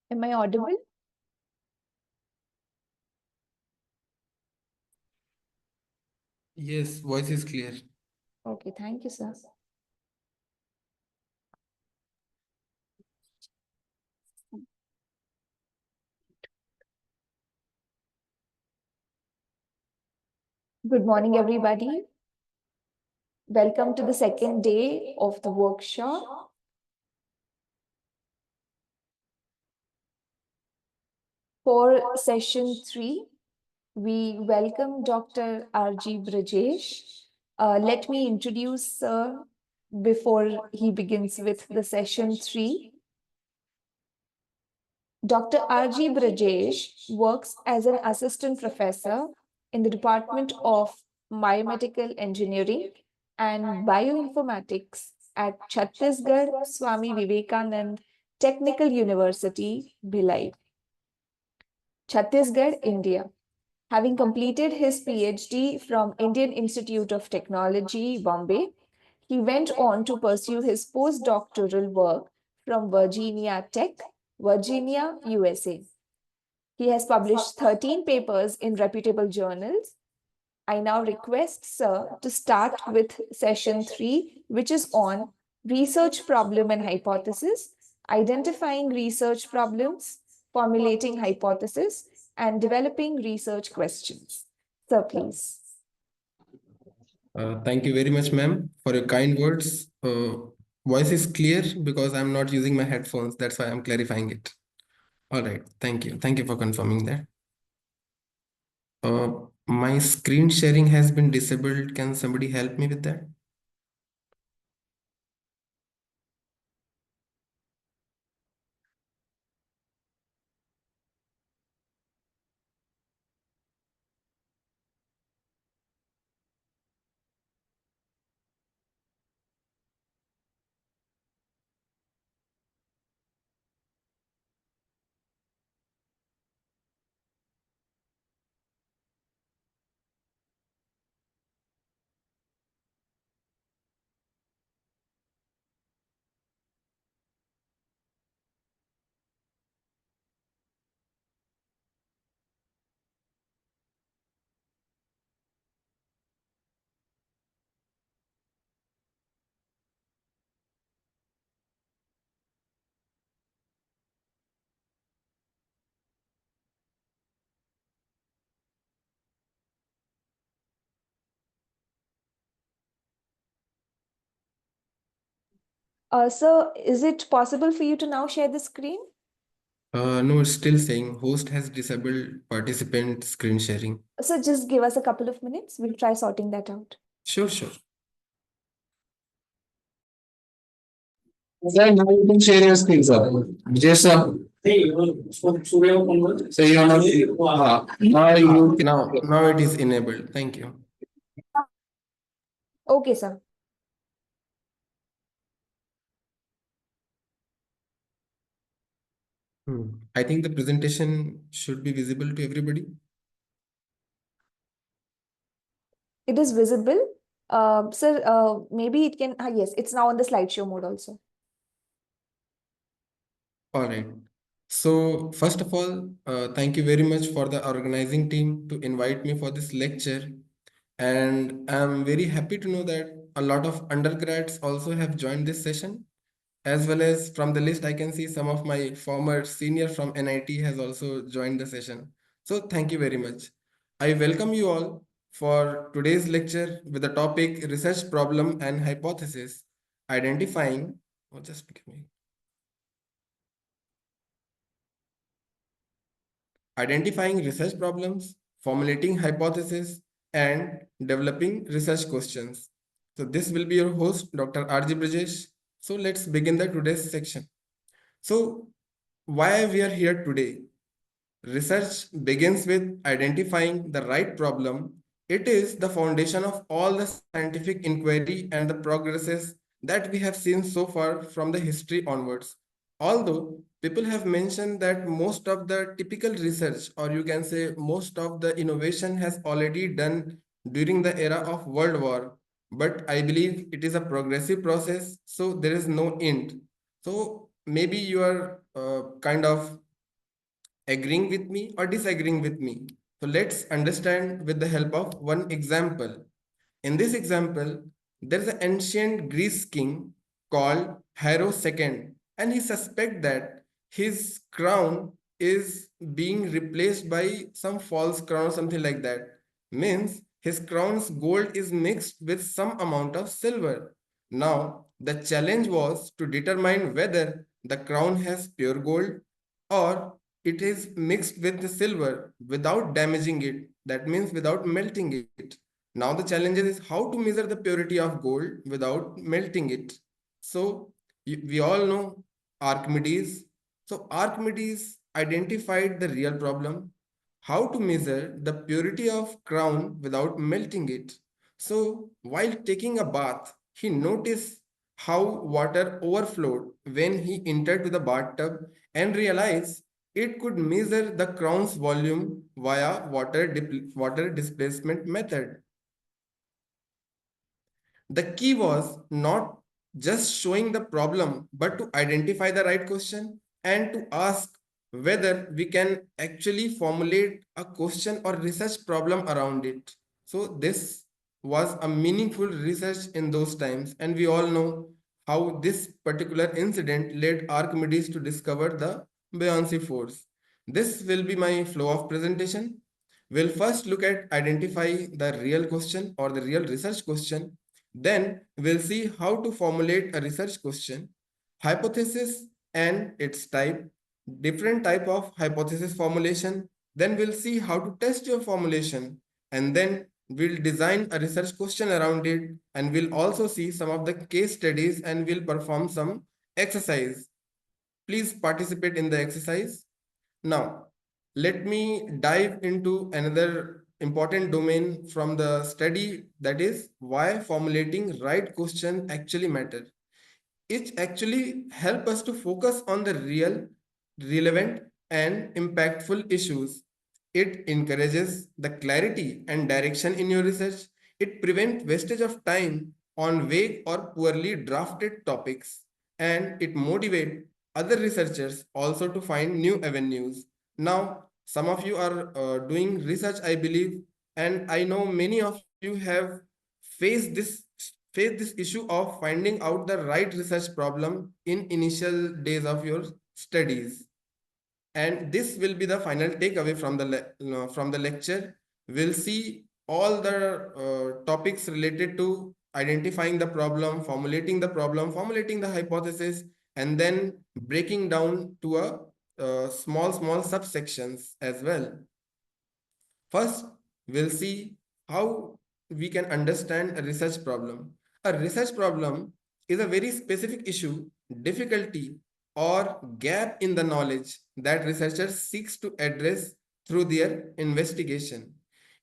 Am I audible? Yes, voice is clear. Okay, thank you, sir. Good morning, everybody. Welcome to the second day of the workshop. For session 3, we welcome Dr. R.G. Brajesh. Let me introduce Sir before he begins with the session 3. Dr. R.G. Brajesh works as an assistant professor in the Department of Biomedical Engineering and Bioinformatics at Chhattisgarh Swami Vivekanand Technical University, Bhilai, Chhattisgarh, India. Having completed his PhD from Indian Institute of Technology, Bombay, he went on to pursue his postdoctoral work from Virginia Tech, Virginia, USA. He has published 13 papers in reputable journals. I now request Sir to start with session 3, which is on research problem and hypothesis, identifying research problems, formulating hypothesis, and developing research questions. Sir, please. Thank you very much, ma'am, for your kind words. Voice is clear because I'm not using my headphones. That's why I'm clarifying it. All right. Thank you. Thank you for confirming that. My screen sharing has been disabled. Can somebody help me with that? Sir, is it possible for you to now share the screen? No, it's still saying host has disabled participant screen sharing. So just give us a couple of minutes. We'll try sorting that out. Sure, sure. Sir, now you can share your screen, sir. Just say you want now you Now it is enabled. Thank you. Okay, sir. I think the presentation should be visible to everybody. It is visible. Sir, maybe it can, yes, it's now on the slideshow mode also. All right. So first of all, thank you very much for the organizing team to invite me for this lecture. And I'm very happy to know that a lot of undergrads also have joined this session. As well as from the list, I can see some of my former senior from NIT has also joined the session. So thank you very much. I welcome you all for today's lecture with the topic research problem and hypothesis, identifying, oh, just give me. Identifying research problems, formulating hypotheses, and developing research questions. So this will be your host, Dr. R.G. Brajesh. So let's begin the today's section. So why we are here today? Research begins with identifying the right problem. It is the foundation of all the scientific inquiry and the progresses that we have seen so far from the history onwards. Although people have mentioned that most of the typical research, or you can say most of the innovation, has already done during the era of World War, but I believe it is a progressive process, so there is no end. So maybe you are kind of agreeing with me or disagreeing with me. So let's understand with the help of one example. In this example, there's an ancient Greece king called Hero II, and he suspects that his crown is being replaced by some false crown or something like that. Means his crown's gold is mixed with some amount of silver. Now, the challenge was to determine whether the crown has pure gold or it is mixed with the silver without damaging it. That means without melting it. Now the challenge is how to measure the purity of gold without melting it. So we all know Archimedes. So Archimedes identified the real problem, how to measure the purity of crown without melting it. So while taking a bath, he noticed how water overflowed when he entered to the bathtub and realized it could measure the crown's volume via water displacement method. The key was not just showing the problem, but to identify the right question and to ask whether we can actually formulate a question or research problem around it. So this was a meaningful research in those times, and we all know how this particular incident led Archimedes to discover the buoyancy force. This will be my flow of presentation. We'll first look at identify the real question or the real research question. Then we'll see how to formulate a research question, hypothesis and its type, different type of hypothesis formulation. Then we'll see how to test your formulation, and then we'll design a research question around it, and we'll also see some of the case studies and we'll perform some exercise. Please participate in the exercise. Now, let me dive into another important domain from the study, that is why formulating right question actually matter. It actually help us to focus on the real, relevant and impactful issues. It encourages the clarity and direction in your research. It prevents wastage of time on vague or poorly drafted topics, and it motivates other researchers also to find new avenues. Now, some of you are doing research, I believe, and I know many of you have faced this issue of finding out the right research problem in initial days of your studies. And this will be the final takeaway from the lecture. We'll see all the topics related to identifying the problem, formulating the hypothesis, and then breaking down to a small subsections as well. First, we'll see how we can understand a research problem. A research problem is a very specific issue, difficulty, or gap in the knowledge that researchers seeks to address through their investigation.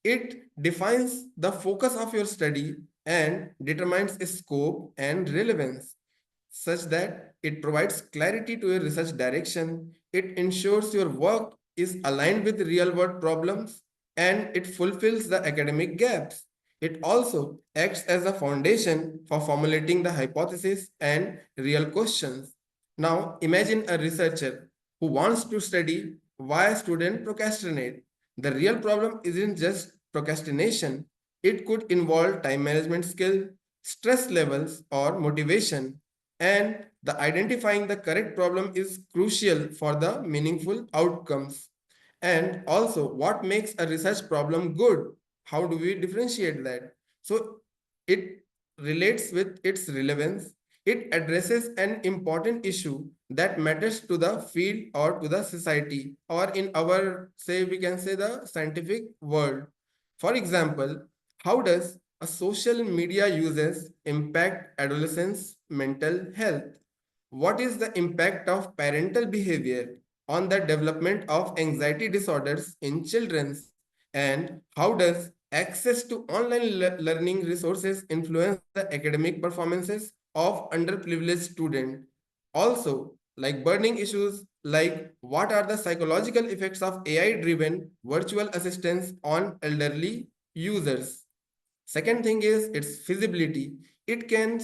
It defines the focus of your study and determines its scope and relevance, such that it provides clarity to your research direction. It ensures your work is aligned with real world problems and it fulfills the academic gaps. It also acts as a foundation for formulating the hypothesis and real questions. Now, imagine a researcher who wants to study why students procrastinate. The real problem isn't just procrastination, it could involve time management skill, stress levels, or motivation. And the identifying the correct problem is crucial for the meaningful outcomes. And also, what makes a research problem good? How do we differentiate that? So it relates with its relevance. It addresses an important issue that matters to the field or to the society, or in our, say, we can say the scientific world. For example, how does a social media uses impact adolescents' mental health? What is the impact of parental behavior on the development of anxiety disorders in children? And how does access to online learning resources influence the academic performances of underprivileged students? Also, like burning issues like what are the psychological effects of AI-driven virtual assistants on elderly users? Second thing is its feasibility. It can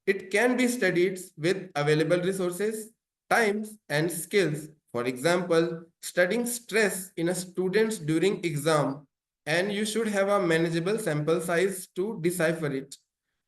it can be studied with available resources, times, and skills. For example, studying stress in a student during exam, and you should have a manageable sample size to decipher it.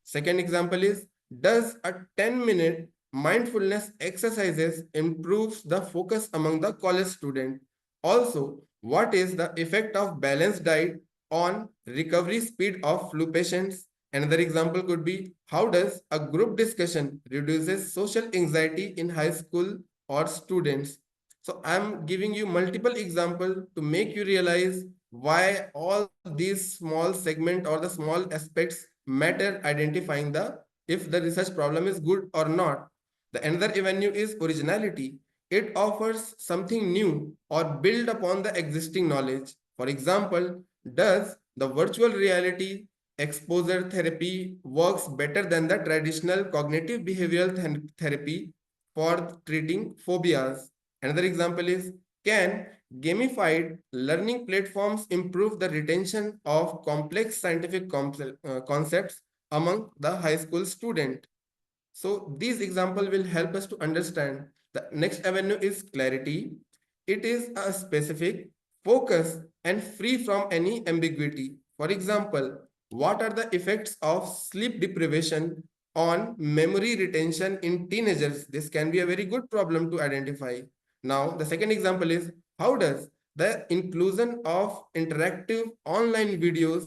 Second example is, does a 10-minute mindfulness exercises improves the focus among the college student? Also, what is the effect of balanced diet on recovery speed of flu patients? Another example could be, how does a group discussion reduces social anxiety in high school or students? So I'm giving you multiple examples to make you realize why all these small segment or the small aspects matter identifying the if the research problem is good or not. The another avenue is originality. It offers something new or build upon the existing knowledge. For example, does the virtual reality exposure therapy works better than the traditional cognitive behavioral therapy for treating phobias? Another example is, can gamified learning platforms improve the retention of complex scientific concepts among the high school student? So these examples will help us to understand. The next avenue is clarity. It is a specific, focus, and free from any ambiguity. For example, what are the effects of sleep deprivation on memory retention in teenagers? This can be a very good problem to identify. Now, the second example is, how does the inclusion of interactive online videos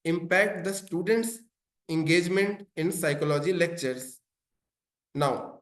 impact the students' engagement in psychology lectures? Now,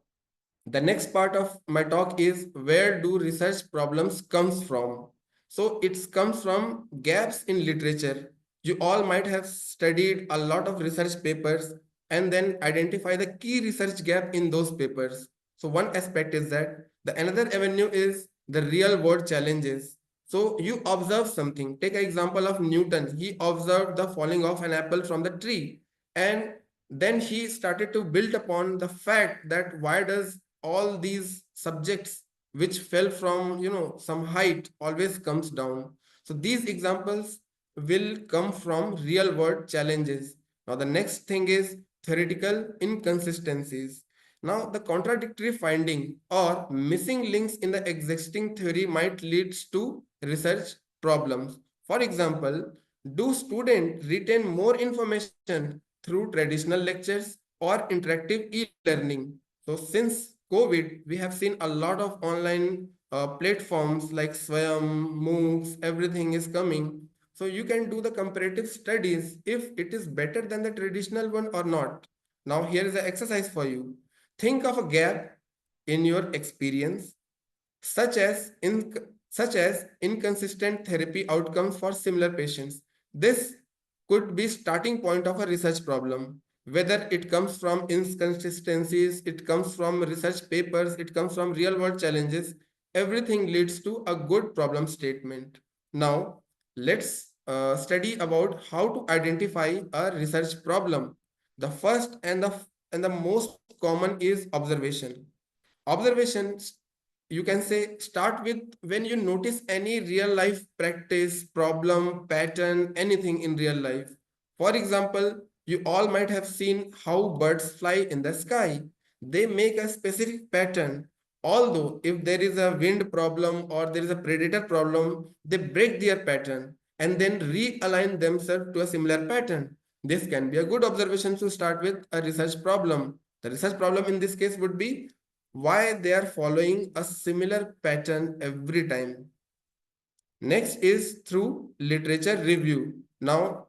the next part of my talk is, where do research problems comes from? So it comes from gaps in literature. You all might have studied a lot of research papers and then identify the key research gap in those papers. So one aspect is that. The another avenue is the real world challenges. So you observe something. Take an example of Newton. He observed the falling of an apple from the tree, and then he started to build upon the fact that why does all these subjects which fell from some height always comes down. So these examples will come from real world challenges. Now the next thing is theoretical inconsistencies. Now the contradictory finding or missing links in the existing theory might lead to research problems. For example, do students retain more information through traditional lectures or interactive e-learning? So since COVID, we have seen a lot of online platforms like Swayam, MOOCs, everything is coming. So you can do the comparative studies if it is better than the traditional one or not. Now here is an exercise for you. Think of a gap in your experience, such as inconsistent therapy outcomes for similar patients. This could be starting point of a research problem. Whether it comes from inconsistencies, it comes from research papers, it comes from real world challenges, everything leads to a good problem statement. Now, let's study about how to identify a research problem. The first and the most common is observation. Observations, you can say, start with when you notice any real life practice, problem, pattern, anything in real life. For example, you all might have seen how birds fly in the sky. They make a specific pattern. Although if there is a wind problem or there is a predator problem, they break their pattern and then realign themselves to a similar pattern. This can be a good observation to start with a research problem. The research problem in this case would be why they are following a similar pattern every time. Next is through literature review. Now,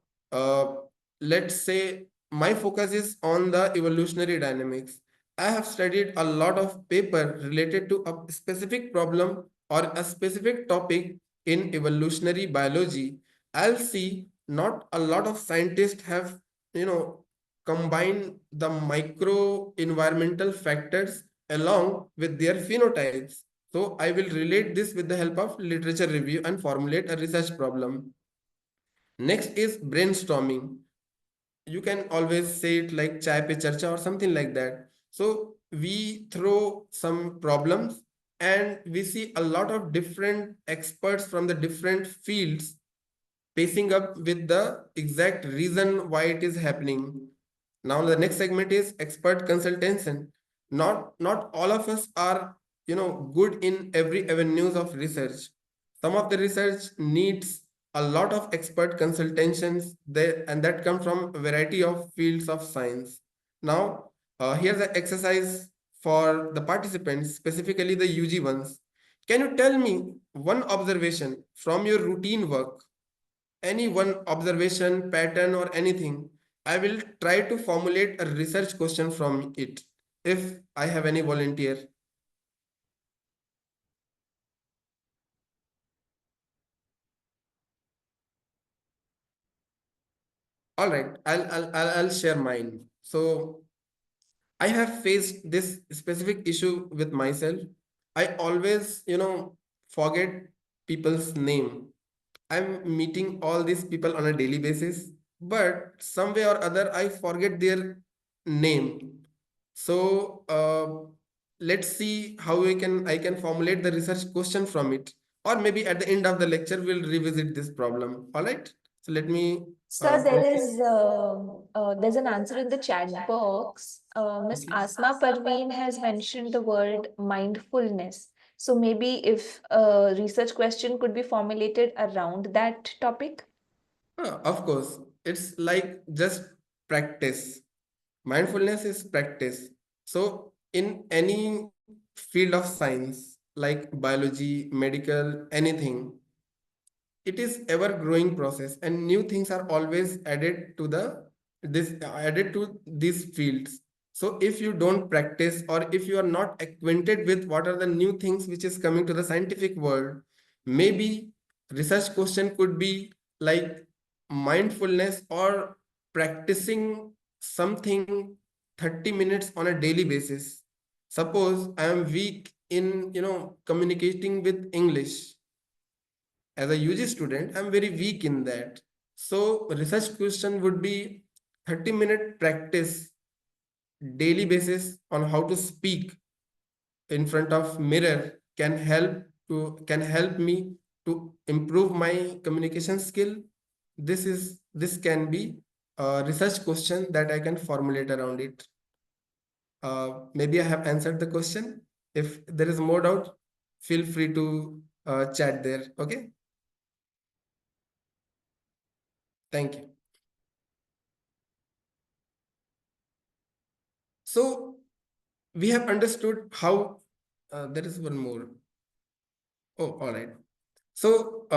let's say my focus is on the evolutionary dynamics. I have studied a lot of paper related to a specific problem or a specific topic in evolutionary biology. I'll see not a lot of scientists have, combined the micro environmental factors along with their phenotypes. So I will relate this with the help of literature review and formulate a research problem. Next is brainstorming. You can always say it like chai pe charcha or something like that. So we throw some problems and we see a lot of different experts from the different fields pacing up with the exact reason why it is happening. Now the next segment is expert consultation. Not all of us are good in every avenues of research. Some of the research needs a lot of expert consultations there, and that come from a variety of fields of science. Now, here's the exercise for the participants, specifically the UG ones. Can you tell me one observation from your routine work? Any one observation, pattern, or anything. I will try to formulate a research question from it if I have any volunteer. All right, I'll share mine. So I have faced this specific issue with myself. I always, forget people's name. I'm meeting all these people on a daily basis, but some way or other I forget their name. So let's see how I can formulate the research question from it, or maybe at the end of the lecture we'll revisit this problem. All right. So let me. Sir, there's an answer in the chat box. Miss Okay. Asma Parveen has mentioned the word mindfulness. So maybe if a research question could be formulated around that topic. Of course, it's like just practice. Mindfulness is practice. So in any field of science, like biology, medical, anything, it is ever growing process, and new things are always added to these fields. So if you don't practice, or if you are not acquainted with what are the new things which is coming to the scientific world, maybe research question could be like mindfulness, or practicing something 30 minutes on a daily basis. Suppose I am weak in communicating with English. As a UG student, I'm very weak in that. So research question would be 30-minute practice daily basis on how to speak in front of mirror can help me to improve my communication skill. This can be a research question that I can formulate around it. Maybe I have answered the question. If there is more doubt, feel free to chat there. Okay. Thank you. So we have understood how there is one more. Oh, all right. So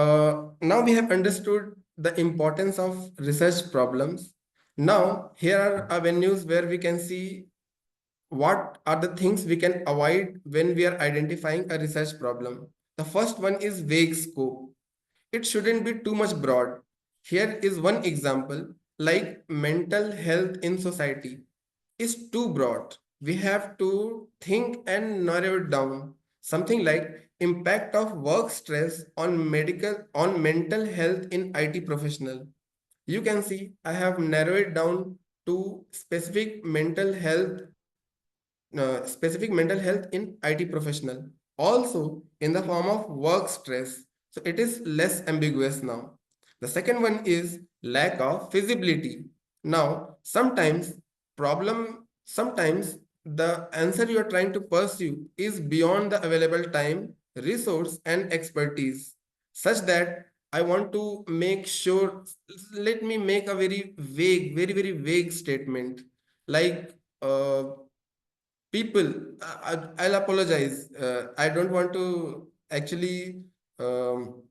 now we have understood the importance of research problems. Now here are avenues where we can see what are the things we can avoid when we are identifying a research problem. The first one is vague scope. It shouldn't be too much broad. Here is one example, like mental health in society is too broad. We have to think and narrow it down. Something like impact of work stress on mental health in IT professional. You can see I have narrowed it down to specific mental health in IT professional. Also in the form of work stress. So it is less ambiguous now. The second one is lack of feasibility. Now, sometimes the answer you are trying to pursue is beyond the available time, resource, and expertise, such that I want to make sure. Let me make a very, very vague statement, like people. I'll apologize. I don't want to actually um,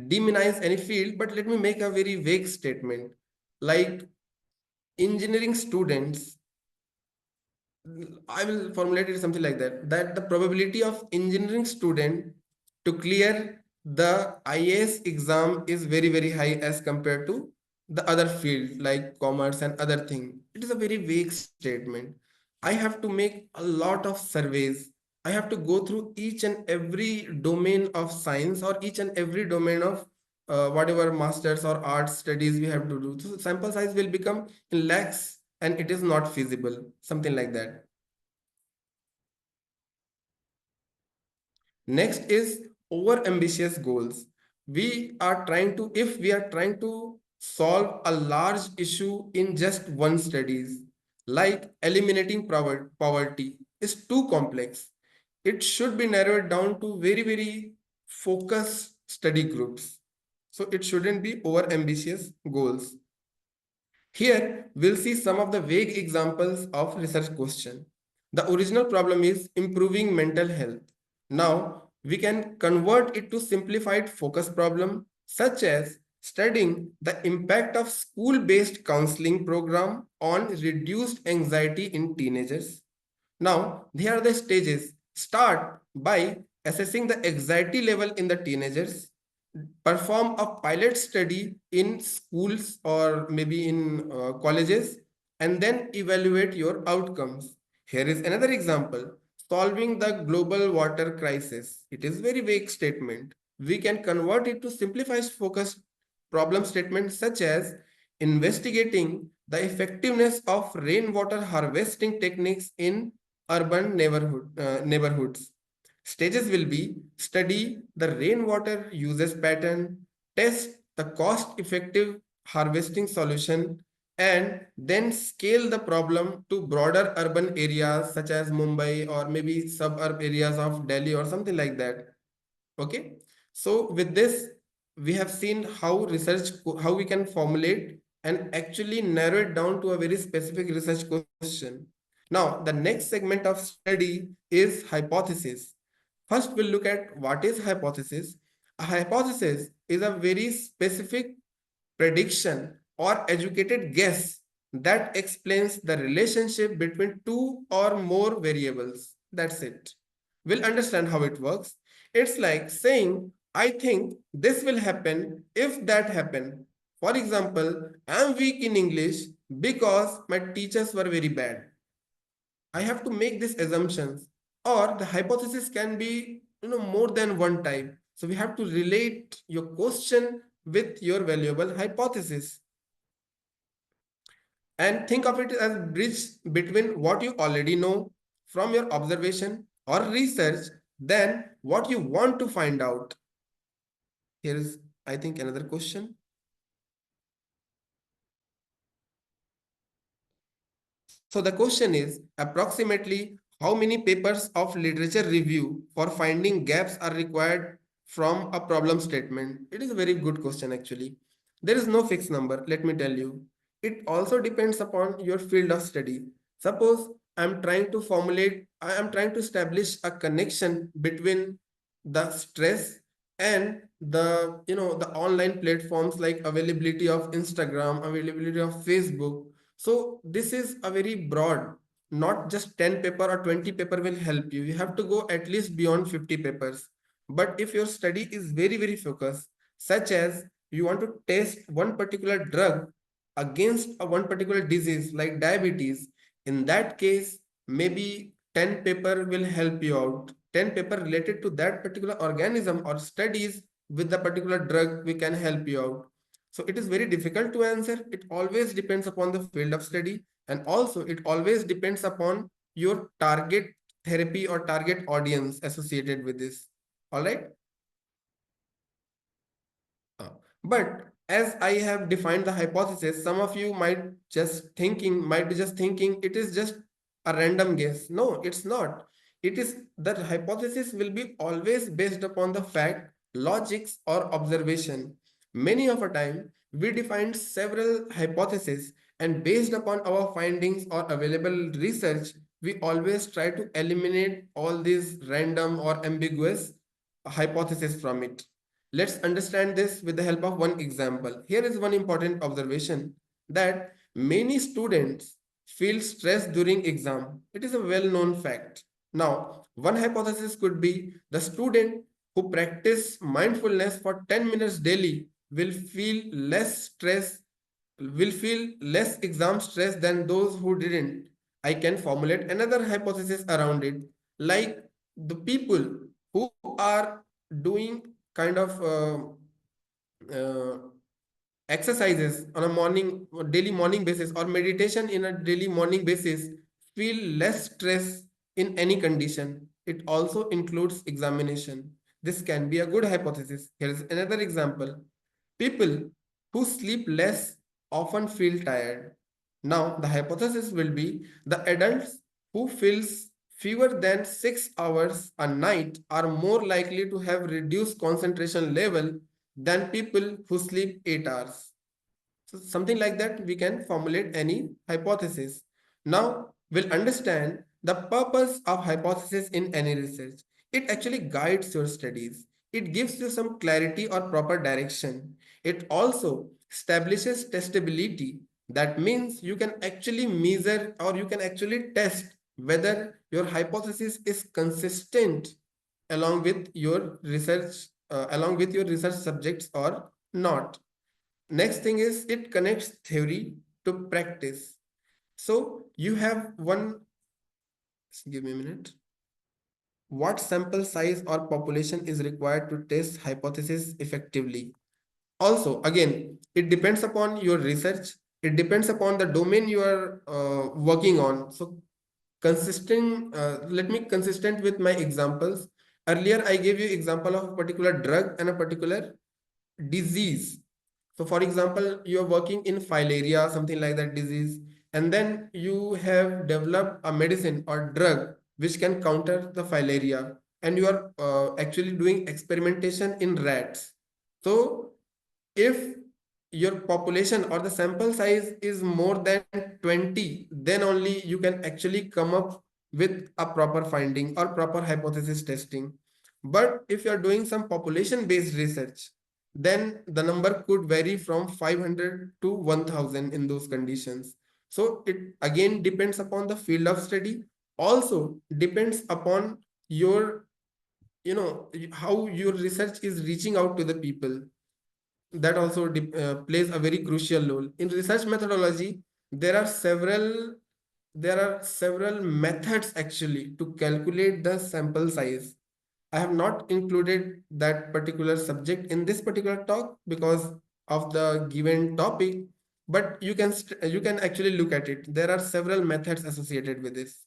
demonize any field, but let me make a very vague statement, like engineering students. I will formulate it something like that the probability of engineering student to clear the IAS exam is very, very high as compared to the other field like commerce and other thing. It is a very vague statement. I have to make a lot of surveys. I have to go through each and every domain of science, or each and every domain of whatever masters or arts studies we have to do. So sample size will become in lakhs, and it is not feasible, something like that. Next is over ambitious goals. If we are trying to solve a large issue in just one studies, like eliminating poverty is too complex. it should be narrowed down to very, very focused study groups. So it shouldn't be over ambitious goals. Here, we'll see some of the vague examples of research question. The original problem is improving mental health. Now, we can convert it to simplified focus problem, such as studying the impact of school-based counseling program on reduced anxiety in teenagers. Now, here are the stages. Start by assessing the anxiety level in the teenagers. Perform a pilot study in schools or maybe in colleges, and then evaluate your outcomes. Here is another example. Solving the global water crisis. It is very vague statement. We can convert it to simplified focused problem statements such as investigating the effectiveness of rainwater harvesting techniques in urban neighborhoods. Stages will be study the rainwater uses pattern, test the cost-effective harvesting solution, and then scale the problem to broader urban areas such as Mumbai or maybe suburb areas of Delhi or something like that. Okay. So with this, we have seen how we can formulate and actually narrow it down to a very specific research question. Now, the next segment of study is hypothesis. First, we'll look at what is hypothesis. A hypothesis is a very specific prediction or educated guess that explains the relationship between two or more variables. That's it. We'll understand how it works. It's like saying, I think this will happen if that happen. For example, I'm weak in English because my teachers were very bad. I have to make these assumptions, or the hypothesis can be more than one type. So we have to relate your question with your valuable hypothesis. And think of it as bridge between what you already know from your observation or research than what you want to find out. Here is, I think, another question. So the question is approximately how many papers of literature review for finding gaps are required from a problem statement? It is a very good question actually. There is no fixed number, let me tell you. It also depends upon your field of study. Suppose I am trying to establish a connection between the stress and the online platforms like availability of Instagram, availability of Facebook. So this is a very broad, not just 10 paper or 20 paper will help you. You have to go at least beyond 50 papers. But if your study is very, very focused, such as you want to test one particular drug against a one particular disease like diabetes, in that case, maybe 10 paper will help you out. 10 paper related to that particular organism or studies with the particular drug, we can help you out. So it is very difficult to answer. It always depends upon the field of study, and also it always depends upon your target therapy or target audience associated with this. All right. But as I have defined the hypothesis, some of you might be just thinking it is just a random guess. No, it's not. It is that hypothesis will be always based upon the fact, logics, or observation. Many of a time, we defined several hypotheses, and based upon our findings or available research, we always try to eliminate all these random or ambiguous hypotheses from it. Let's understand this with the help of one example. Here is one important observation that many students feel stressed during exam. It is a well-known fact. Now, one hypothesis could be the student who practice mindfulness for 10 minutes daily will feel less exam stress than those who didn't. I can formulate another hypothesis around it, like the people who are doing kind of exercises on a daily morning basis or meditation in a daily morning basis feel less stress in any condition. It also includes examination. This can be a good hypothesis. Here is another example. People who sleep less often feel tired. Now, the hypothesis will be the adults who fewer than 6 hours a night are more likely to have reduced concentration level than people who sleep 8 hours. So something like that, we can formulate any hypothesis. Now we'll understand the purpose of hypothesis in any research. It actually guides your studies. It gives you some clarity or proper direction. It also establishes testability. That means you can actually measure or you can actually test whether your hypothesis is consistent along with your research subjects or not. Next thing is it connects theory to practice. So you have one, give me a minute. What sample size or population is required to test hypothesis effectively? Also, again, it depends upon your research. It depends upon the domain you are working on. So let me consistent with my examples. Earlier, I gave you example of a particular drug and a particular disease. So for example, you are working in filaria, something like that disease, and then you have developed a medicine or drug which can counter the filaria, and you are actually doing experimentation in rats. So if your population or the sample size is more than 20, then only you can actually come up with a proper finding or proper hypothesis testing. But if you are doing some population based research, then the number could vary from 500 to 1000 in those conditions. So it again depends upon the field of study, also depends upon your, how your research is reaching out to the people. That also plays a very crucial role in research methodology. There are several methods actually to calculate the sample size. I have not included that particular subject in this particular talk because of the given topic, but you can actually look at it. There are several methods associated with this.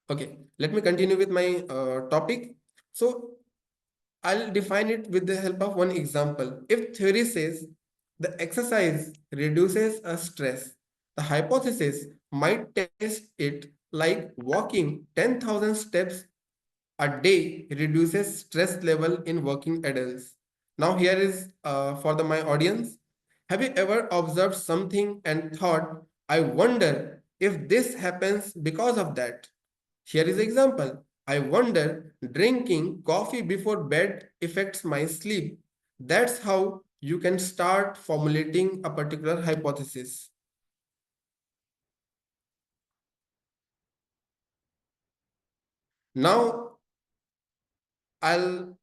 Okay, let me continue with my topic. So I'll define it with the help of one example. If theory says the exercise reduces a stress, the hypothesis might test it like walking 10,000 steps a day reduces stress level in working adults. Now here is for my audience. Have you ever observed something and thought, I wonder if this happens because of that? Here is example. I wonder drinking coffee before bed affects my sleep. That's how you can start formulating a particular hypothesis. Now I'll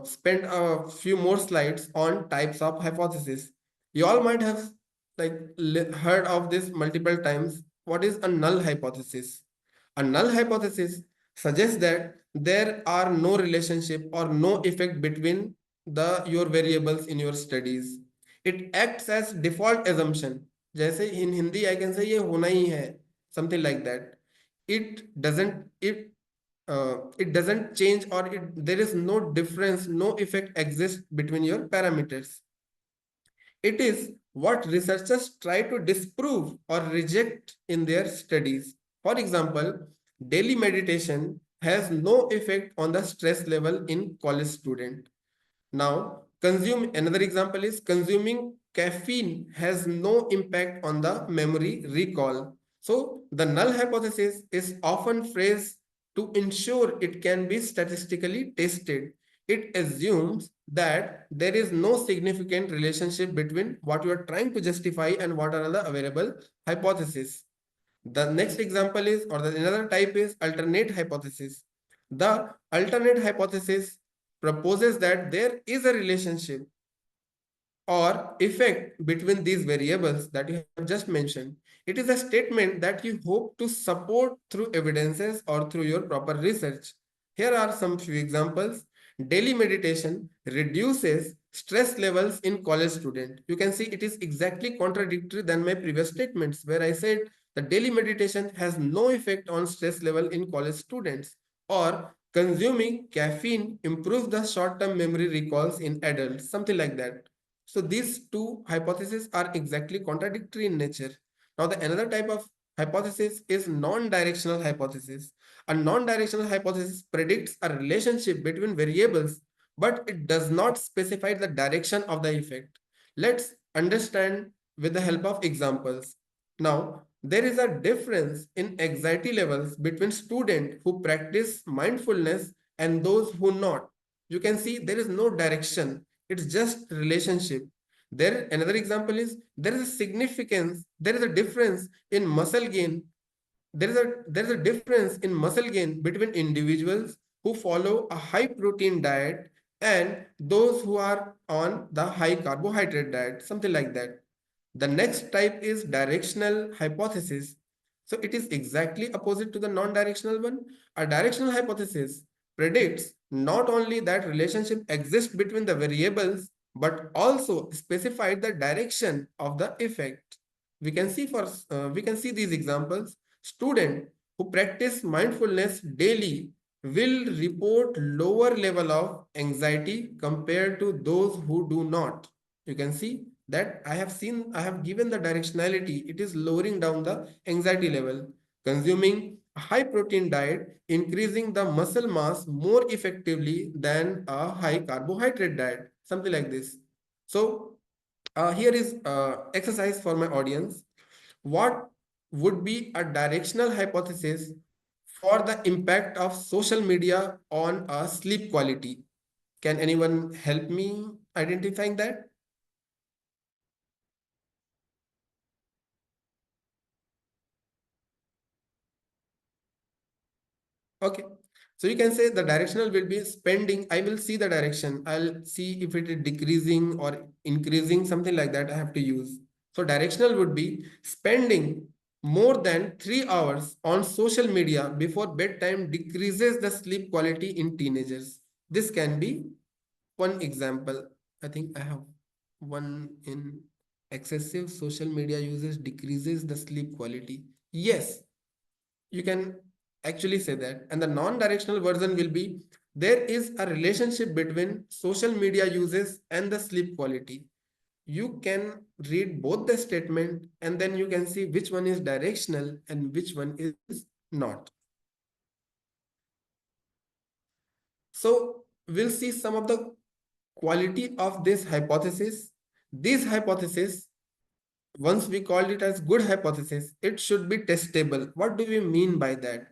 spend a few more slides on types of hypothesis. You all might have heard of this multiple times. What is a null hypothesis? A null hypothesis suggests that there are no relationship or no effect between your variables in your studies. It acts as default assumption. जैसे in Hindi I can say ये होना ही है, something like that. It doesn't change, or there is no difference, no effect exists between your parameters. It is what researchers try to disprove or reject in their studies. For example, daily meditation has no effect on the stress level in college student. Now, another example is consuming caffeine has no impact on the memory recall. So the null hypothesis is often phrased to ensure it can be statistically tested. It assumes that there is no significant relationship between what you are trying to justify and what are the available hypotheses. The next example is, or the another type is alternate hypothesis. The alternate hypothesis proposes that there is a relationship or effect between these variables that you have just mentioned. It is a statement that you hope to support through evidences or through your proper research. Here are some few examples. Daily meditation reduces stress levels in college student. You can see it is exactly contradictory than my previous statements where I said the daily meditation has no effect on stress level in college students, or consuming caffeine improves the short-term memory recalls in adults, something like that. So these two hypotheses are exactly contradictory in nature. Now the another type of hypothesis is non-directional hypothesis. A non-directional hypothesis predicts a relationship between variables, but it does not specify the direction of the effect. Let's understand with the help of examples. Now, there is a difference in anxiety levels between students who practice mindfulness and those who not. You can see there is no direction. It's just relationship. There, another example is there is a significance, there is a difference in muscle gain. There is a difference in muscle gain between individuals who follow a high protein diet and those who are on the high carbohydrate diet, something like that. The next type is directional hypothesis. So it is exactly opposite to the non-directional one. A directional hypothesis predicts not only that relationship exists between the variables, but also specify the direction of the effect. We can see these examples. Student who practice mindfulness daily will report lower level of anxiety compared to those who do not. You can see that I have given the directionality. It is lowering down the anxiety level. Consuming a high protein diet, increasing the muscle mass more effectively than a high carbohydrate diet, something like this. So here is exercise for my audience. What would be a directional hypothesis for the impact of social media on sleep quality? Can anyone help me identifying that? Okay. So you can say the directional will be spending. I will see the direction. I'll see if it is decreasing or increasing, something like that I have to use. So directional would be spending more than 3 hours on social media before bedtime decreases the sleep quality in teenagers. This can be one example. I think I have one in excessive social media usage decreases the sleep quality. Yes, you can actually say that. And the non-directional version will be there is a relationship between social media uses and the sleep quality. You can read both the statement and then you can see which one is directional and which one is not. So we'll see some of the quality of this hypothesis. This hypothesis, once we called it as good hypothesis, it should be testable. What do we mean by that?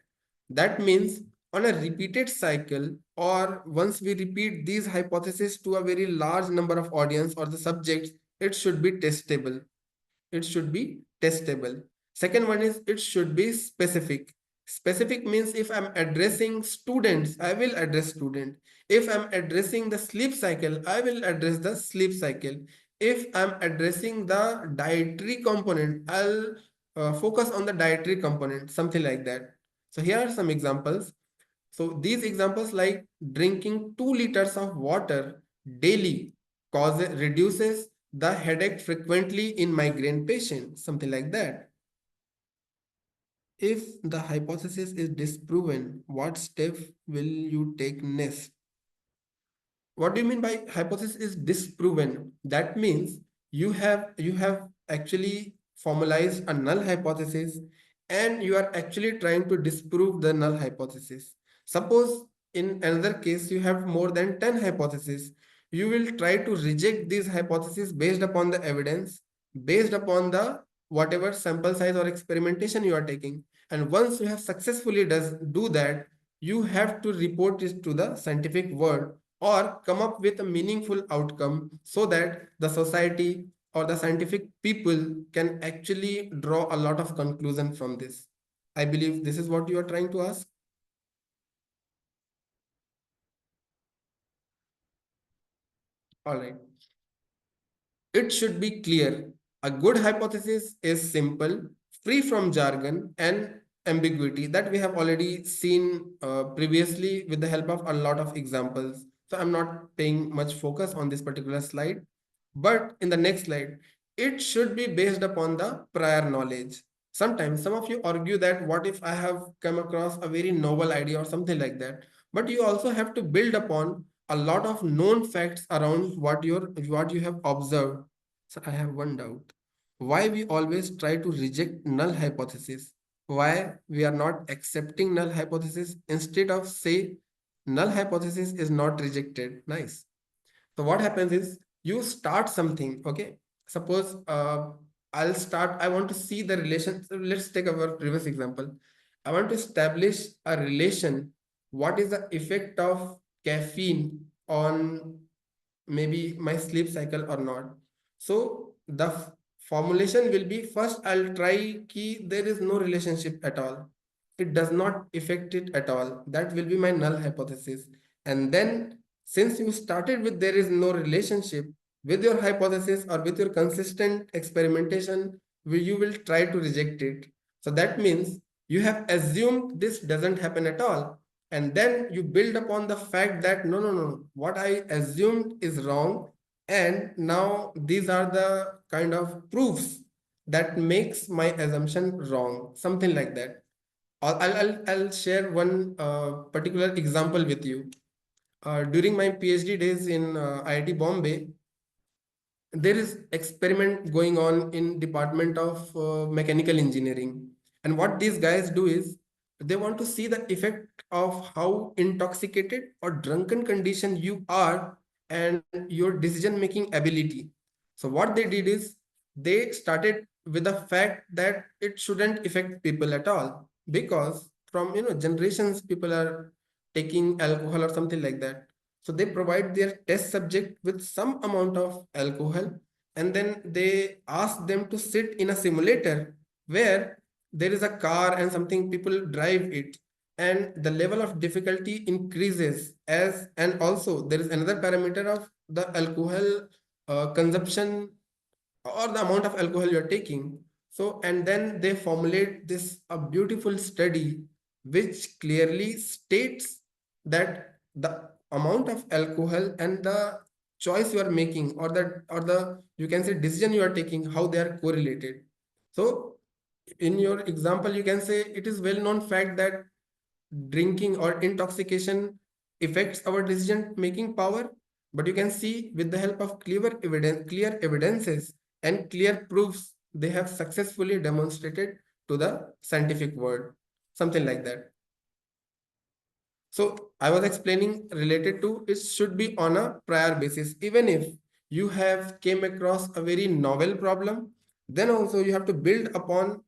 That means on a repeated cycle, or once we repeat these hypotheses to a very large number of audience or the subjects, it should be testable. It should be testable. Second one is it should be specific. Specific means if I'm addressing students, I will address student. If I'm addressing the sleep cycle, I will address the sleep cycle. If I'm addressing the dietary component, I'll focus on the dietary component, something like that. So here are some examples. So these examples like drinking 2 liters of water daily reduces the headache frequently in migraine patients, something like that. If the hypothesis is disproven, what step will you take next? What do you mean by hypothesis is disproven? That means you have actually formalized a null hypothesis and you are actually trying to disprove the null hypothesis. Suppose in another case you have more than 10 hypotheses. You will try to reject these hypotheses based upon the evidence, based upon the whatever sample size or experimentation you are taking. And once you have successfully do that, you have to report it to the scientific world or come up with a meaningful outcome so that the society or the scientific people can actually draw a lot of conclusion from this. I believe this is what you are trying to ask. All right. It should be clear. A good hypothesis is simple, free from jargon and ambiguity that we have already seen previously with the help of a lot of examples. So I'm not paying much focus on this particular slide, but in the next slide, it should be based upon the prior knowledge. Sometimes some of you argue that what if I have come across a very novel idea or something like that, but you also have to build upon a lot of known facts around what you have observed. So I have one doubt. why we always try to reject null hypothesis, why we are not accepting null hypothesis instead of say null hypothesis is not rejected. Nice. So what happens is you start something, okay? Suppose I want to see the relation. So let's take our previous example. I want to establish a relation. What is the effect of caffeine on maybe my sleep cycle or not? So the formulation will be first I'll try key there is no relationship at all. It does not affect it at all. That will be my null hypothesis. And then since you started with there is no relationship with your hypothesis or with your consistent experimentation, you will try to reject it. So that means you have assumed this doesn't happen at all. And then you build upon the fact that no, what I assumed is wrong. And now these are the kind of proofs that makes my assumption wrong, something like that. I'll share one particular example with you. During my PhD days in IIT Bombay, there is experiment going on in Department of Mechanical Engineering. And what these guys do is they want to see the effect of how intoxicated or drunken condition you are and your decision making ability. So what they did is they started with the fact that it shouldn't affect people at all, because from generations people are taking alcohol or something like that. So they provide their test subject with some amount of alcohol, and then they ask them to sit in a simulator where there is a car and something people drive it, and the level of difficulty increases as, and also there is another parameter of the alcohol consumption or the amount of alcohol you're taking. So, and then they formulate this a beautiful study which clearly states that the amount of alcohol and the choice you are making, or the you can say decision you are taking, how they are correlated. So in your example you can say it is well known fact that drinking or intoxication affects our decision making power, but you can see with the help of clear evidences and clear proofs they have successfully demonstrated to the scientific world, something like that. So I was explaining related to it should be on a prior basis. Even if you have came across a very novel problem, then also you have to build upon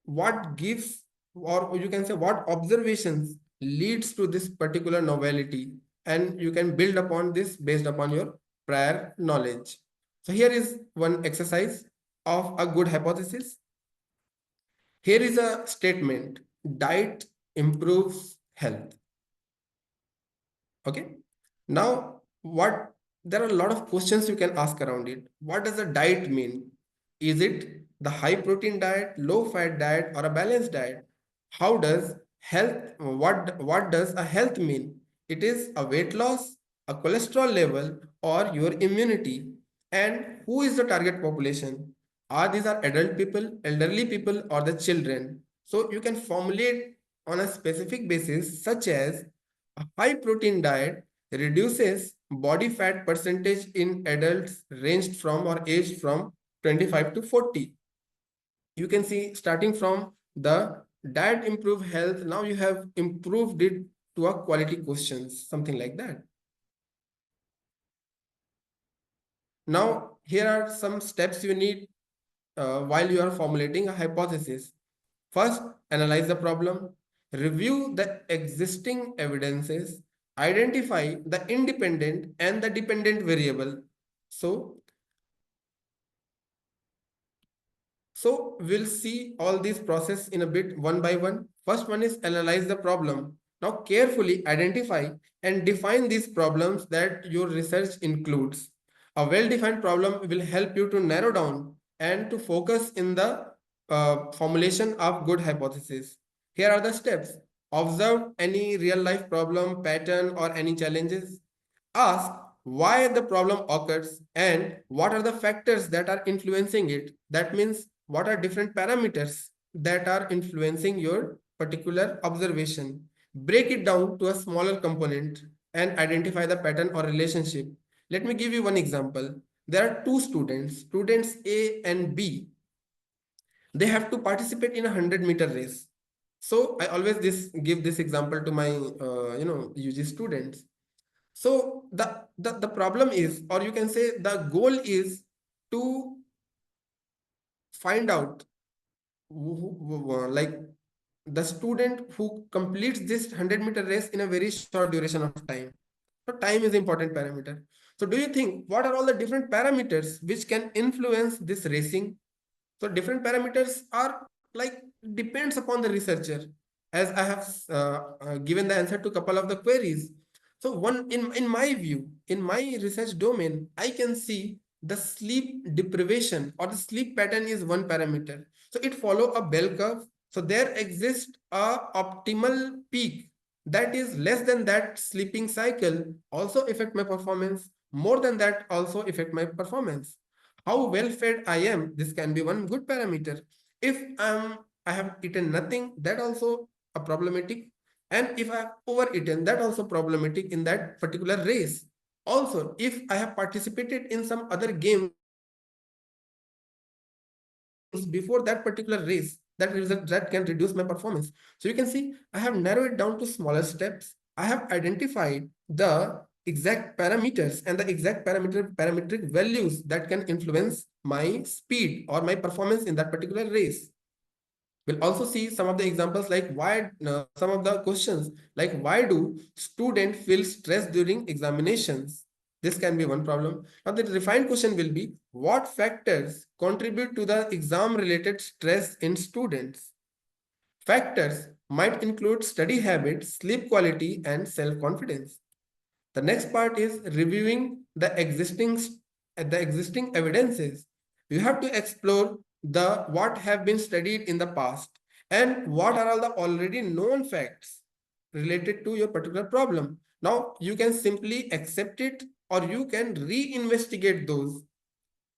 what gives, or you can say what observations leads to this particular novelty, and you can build upon this based upon your prior knowledge. So here is one exercise of a good hypothesis. Here is a statement: diet improves health. Okay, now what, there are a lot of questions you can ask around it. What does a diet mean? Is it the high protein diet, low fat diet, or a balanced diet? How does health, what does a health mean? It is a weight loss, a cholesterol level, or your immunity. And who is the target population? Are these are adult people, elderly people, or the children? So you can formulate on a specific basis, such as a high protein diet reduces body fat percentage in adults ranged from or aged from 25 to 40. You can see starting from the diet improve health, now you have improved it to a quality questions, something like that. Now here are some steps you need while you are formulating a hypothesis. First, analyze the problem, review the existing evidences, identify the independent and the dependent variable. So we'll see all these process in a bit one by one. First one is analyze the problem. Now carefully identify and define these problems that your research includes. A well-defined problem will help you to narrow down and to focus in the formulation of good hypothesis. Here are the steps. Observe any real-life problem, pattern, or any challenges. Ask why the problem occurs and what are the factors that are influencing it. That means what are different parameters that are influencing your particular observation. Break it down to a smaller component and identify the pattern or relationship. Let me give you one example. There are two students A and B. they have to participate in a 100-meter race. So I always give this example to my UG students. So the problem is, or you can say the goal is to find out like the student who completes this 100-meter race in a very short duration of time. So time is important parameter. So do you think what are all the different parameters which can influence this racing? So different parameters are like depends upon the researcher, as I have given the answer to a couple of the queries. So one in my view, in my research domain, I can see the sleep deprivation or the sleep pattern is one parameter. So it follow a bell curve. So there exists a optimal peak that is less than that sleeping cycle also affect my performance. More than that also affect my performance. How well fed I am, this can be one good parameter. If I have eaten nothing, that also a problematic. And if I have overeaten, that also problematic in that particular race. Also, if I have participated in some other games before that particular race, that can reduce my performance. So you can see I have narrowed it down to smaller steps. I have identified the exact parameters and the exact parametric values that can influence my speed or my performance in that particular race. We'll also see some of the examples like why some of the questions like why do students feel stressed during examinations? This can be one problem. Now the refined question will be what factors contribute to the exam related stress in students? Factors might include study habits, sleep quality, and self-confidence. The next part is reviewing the existing evidences. You have to explore the what have been studied in the past and what are all the already known facts related to your particular problem. Now you can simply accept it or you can reinvestigate those.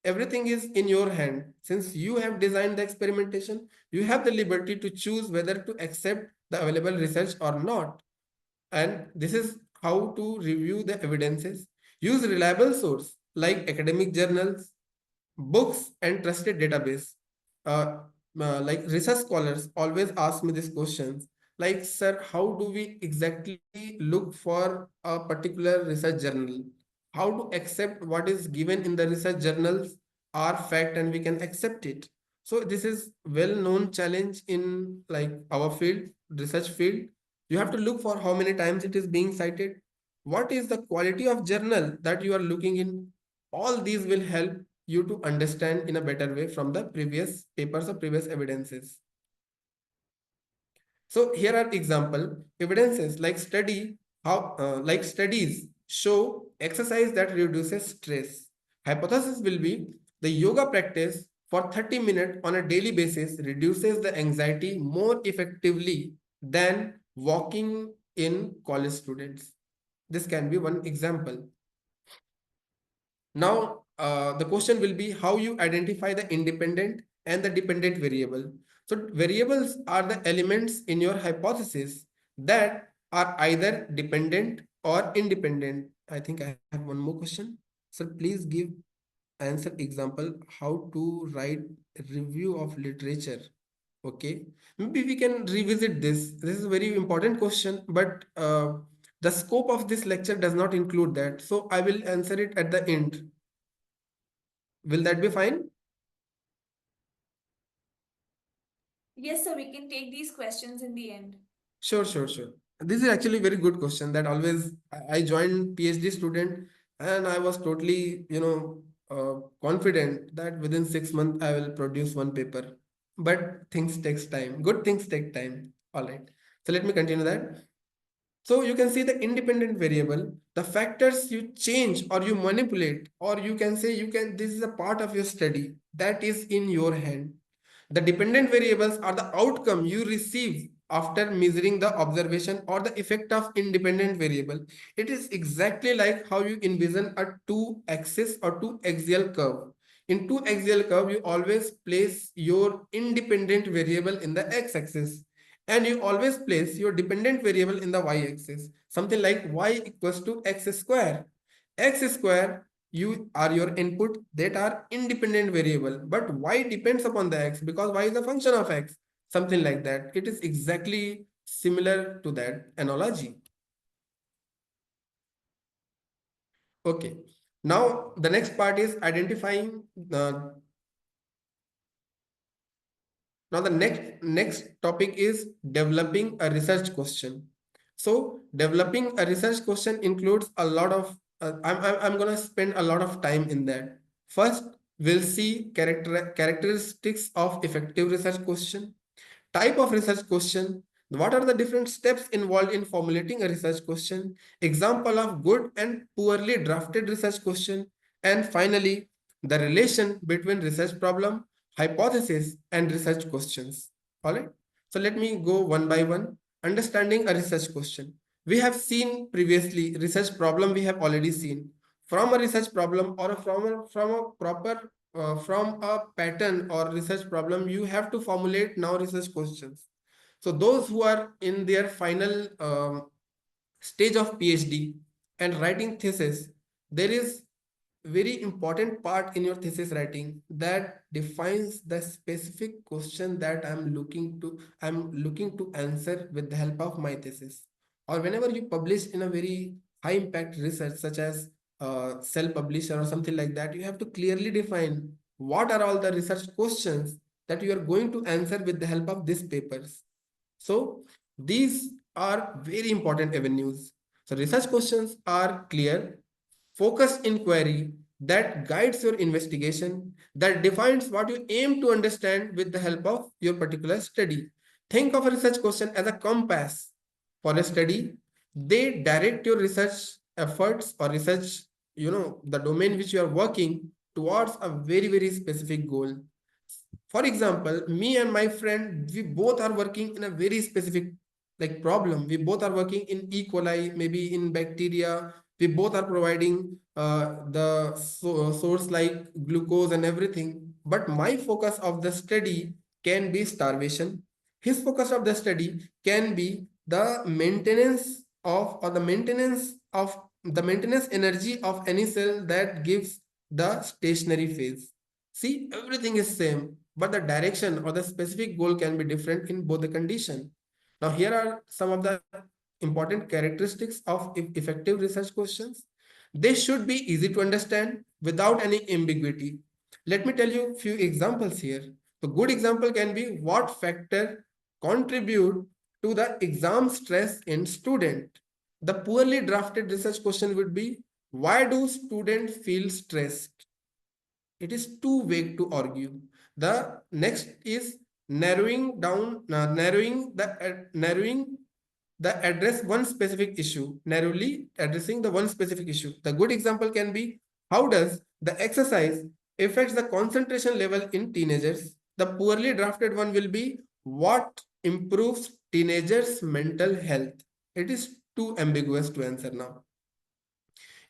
Everything is in your hand. Since you have designed the experimentation, you have the liberty to choose whether to accept the available research or not. And this is how to review the evidences. Use reliable source like academic journals, books, and trusted database. Uh, like research scholars always ask me these questions. Like, sir, how do we exactly look for a particular research journal? How to accept what is given in the research journals are fact and we can accept it. So this is well-known challenge in like our field, research field. You have to look for how many times it is being cited. What is the quality of journal that you are looking in? All these will help you to understand in a better way from the previous papers or previous evidences. So here are example evidences like studies show exercise that reduces stress. Hypothesis will be the yoga practice for 30 minutes on a daily basis reduces the anxiety more effectively than walking in college students. This can be one example. Now, the question will be how you identify the independent and the dependent variable. So variables are the elements in your hypothesis that are either dependent or independent. I think I have one more question. So please give answer example how to write a review of literature. Okay, maybe we can revisit this. This is a very important question, but the scope of this lecture does not include that. So I will answer it at the end. Will that be fine? Yes, sir, we can take these questions in the end. Sure. This is actually very good question that always I joined PhD student and I was totally, confident that within 6 months I will produce one paper. But things takes time. Good things take time. All right. So let me continue that. So you can see the independent variable, the factors you change or you manipulate, or you can say this is a part of your study that is in your hand. The dependent variables are the outcome you receive after measuring the observation or the effect of independent variable. It is exactly like how you envision a two-axis or two-axial curve. In two-axial curve, you always place your independent variable in the x-axis and you always place your dependent variable in the y-axis. Something like y equals to x square. X square you are your input that are independent variable, but y depends upon the x because y is a function of x, something like that. It is exactly similar to that analogy. Okay, now the next part is identifying the now the next topic is developing a research question. So developing a research question includes a lot of I'm gonna spend a lot of time in that. First, we'll see characteristics of effective research question, type of research question, what are the different steps involved in formulating a research question, example of good and poorly drafted research question, and finally, the relation between research problem, hypothesis, and research questions. All right. So let me go one by one. Understanding a research question. We have seen previously research problem we have already seen. From a research problem or from a pattern or research problem, you have to formulate now research questions. So those who are in their final stage of PhD and writing thesis, there is very important part in your thesis writing that defines the specific question that I'm looking to answer with the help of my thesis. Or whenever you publish in a very high impact research such as self publisher or something like that, you have to clearly define what are all the research questions that you are going to answer with the help of these papers. So these are very important avenues. So research questions are clear, focused inquiry that guides your investigation, that defines what you aim to understand with the help of your particular study. Think of a research question as a compass for a study. They direct your research efforts or research, the domain which you are working towards a very, very specific goal. For example, me and my friend, we both are working in a very specific problem. We both are working in E. coli, maybe in bacteria. We both are providing the source like glucose and everything. But my focus of the study can be starvation. His focus of the study can be the maintenance of or the maintenance energy of any cell that gives the stationary phase. See, everything is same, but the direction or the specific goal can be different in both the condition. Now, here are some of the important characteristics of effective research questions. They should be easy to understand without any ambiguity. Let me tell you a few examples here. A good example can be what factor contribute to the exam stress in student. The poorly drafted research question would be, why do students feel stressed? It is too vague to argue. The next is narrowing the address one specific issue, narrowly addressing the one specific issue. The good example can be, how does the exercise affects the concentration level in teenagers? The poorly drafted one will be, what improves teenagers' mental health? It is too ambiguous to answer now.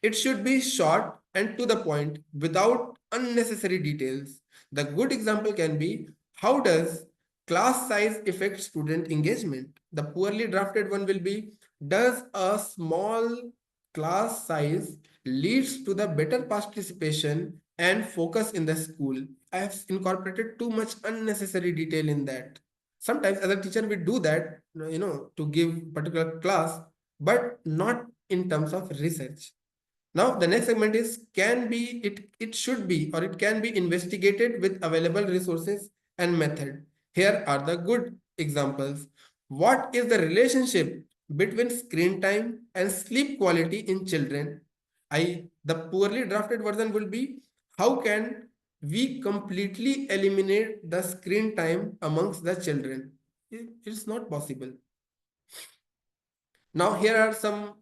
It should be short and to the point without unnecessary details. The good example can be, how does class size affect student engagement? The poorly drafted one will be, does a small class size leads to the better participation and focus in the school? I have incorporated too much unnecessary detail in that. Sometimes as a teacher we do that, to give particular class, but not in terms of research. Now the next segment is it should be or it can be investigated with available resources and method. Here are the good examples. What is the relationship between screen time and sleep quality in children? The poorly drafted version will be, how can we completely eliminate the screen time amongst the children? It's not possible. Now here are some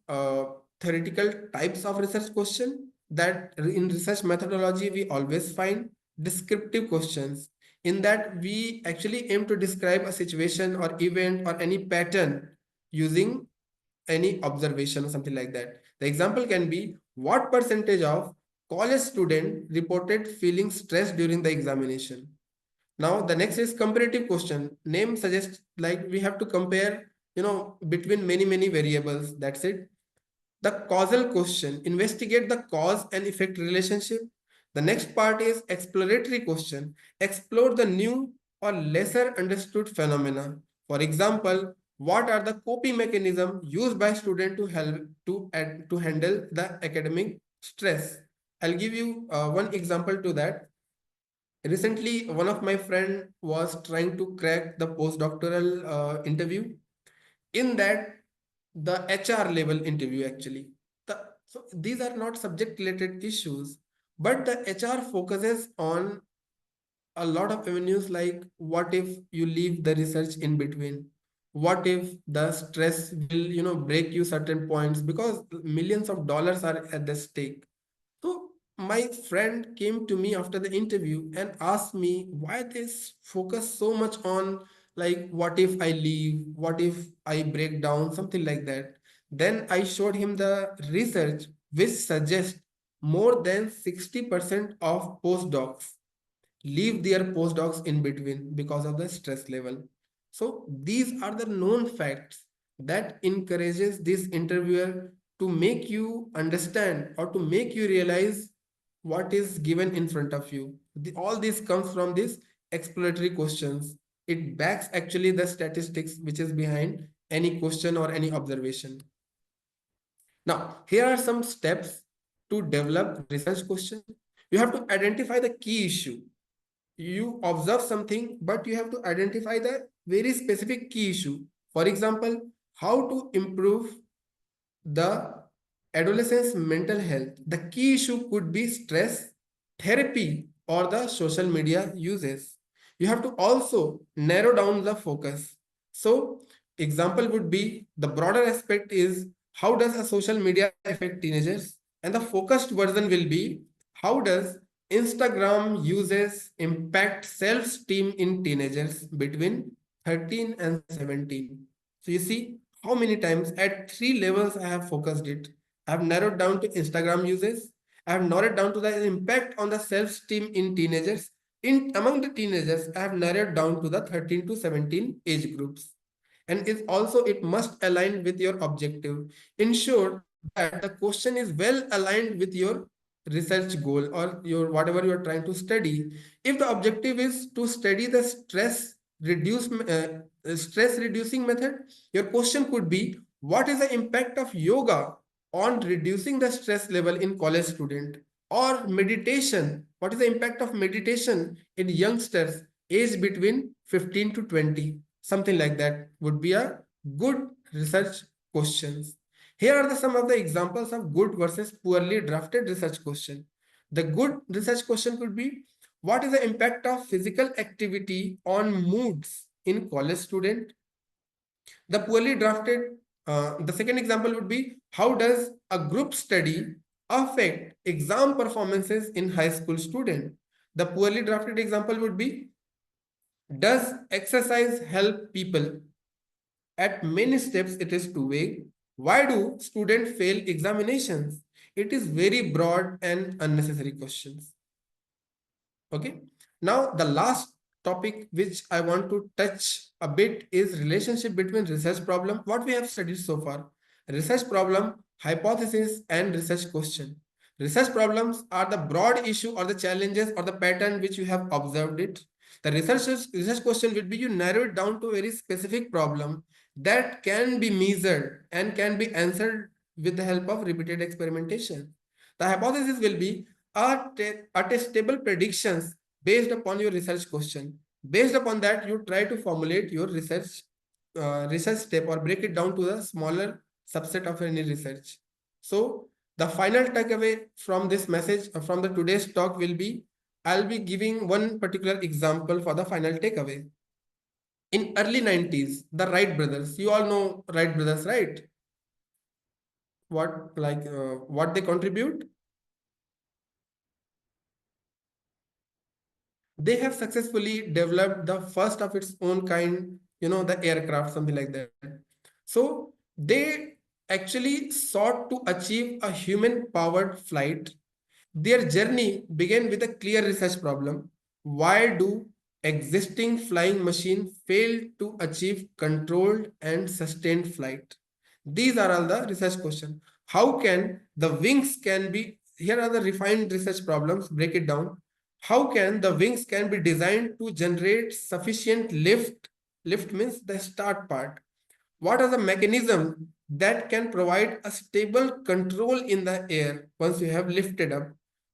theoretical types of research question that in research methodology we always find. Descriptive questions, in that we actually aim to describe a situation or event or any pattern using any observation or something like that. The example can be, what percentage of college student reported feeling stressed during the examination? Now the next is comparative question. Name suggests like we have to compare between many variables. That's it. The causal question, investigate the cause and effect relationship. The next part is exploratory question, explore the new or lesser understood phenomena. For example, what are the coping mechanisms used by students to help to handle the academic stress? I'll give you one example to that. Recently, one of my friend was trying to crack the postdoctoral interview. In that, the HR level interview actually. So these are not subject related issues, but the HR focuses on a lot of avenues like what if you leave the research in between? What if the stress will, break you certain points because millions of dollars are at the stake. So my friend came to me after the interview and asked me why they focus so much on like what if I leave, what if I break down, something like that. Then I showed him the research which suggests more than 60% of postdocs leave their postdocs in between because of the stress level. So these are the known facts that encourages this interviewer to make you understand or to make you realize what is given in front of you. All this comes from these exploratory questions. It backs actually the statistics which is behind any question or any observation. Now, here are some steps to develop research question. You have to identify the key issue. You observe something, but you have to identify the very specific key issue. For example, how to improve the adolescent's mental health. The key issue could be stress, therapy, or the social media uses. You have to also narrow down the focus. So, example would be the broader aspect is how does a social media affect teenagers? And the focused version will be how does Instagram uses impact self-esteem in teenagers between 13 and 17. So you see how many times at 3 levels I have focused it. I have narrowed down to Instagram uses. I have narrowed down to the impact on the self-esteem in teenagers. Among the teenagers, I have narrowed down to the 13 to 17 age groups. And it must align with your objective. Ensure that the question is well aligned with your research goal or your whatever you are trying to study. If the objective is to study the stress reducing method, your question could be what is the impact of yoga on reducing the stress level in college student, or meditation, what is the impact of meditation in youngsters aged between 15 to 20, something like that would be a good research questions. Here are some of the examples of good versus poorly drafted research question. The good research question could be what is the impact of physical activity on moods in college student? The poorly drafted, the second example would be how does a group study affect exam performances in high school student? The poorly drafted example would be does exercise help people? At many steps, it is too vague. Why do students fail examinations? It is very broad and unnecessary questions. Okay. Now, the last topic which I want to touch a bit is relationship between research problem, what we have studied so far. Research problem, hypothesis, and research question. Research problems are the broad issue or the challenges or the pattern which you have observed it. The research question will be you narrow it down to a very specific problem that can be measured and can be answered with the help of repeated experimentation. The hypothesis will be are testable predictions based upon your research question. Based upon that, you try to formulate your research step or break it down to the smaller subset of any research. So the final takeaway from this message, from the today's talk will be, I'll be giving one particular example for the final takeaway. In early 90s, the Wright brothers, you all know Wright brothers, right? What they contribute? They have successfully developed the first of its own kind, the aircraft, something like that. So they actually sought to achieve a human powered flight. Their journey began with a clear research problem. Why do existing flying machines fail to achieve controlled and sustained flight? These are all the research questions. How can the wings can be, here are the refined research problems, break it down. How can the wings can be designed to generate sufficient lift? Lift means the start part. What are the mechanisms that can provide a stable control in the air once you have lifted up?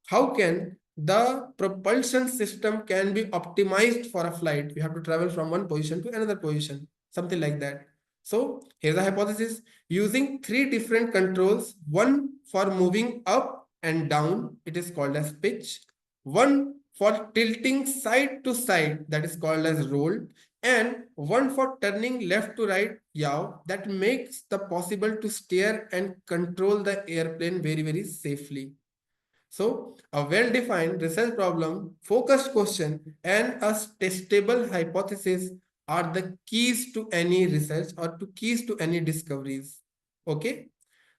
How can the propulsion system can be optimized for a flight? You have to travel from one position to another position, something like that. So here's the hypothesis. Using three different controls, one for moving up and down, it is called as pitch. One for tilting side to side, that is called as roll, and one for turning left to right, yaw, that makes the possible to steer and control the airplane very, very safely. So a well-defined research problem, focused question, and a testable hypothesis are the keys to any research or to keys to any discoveries. Okay.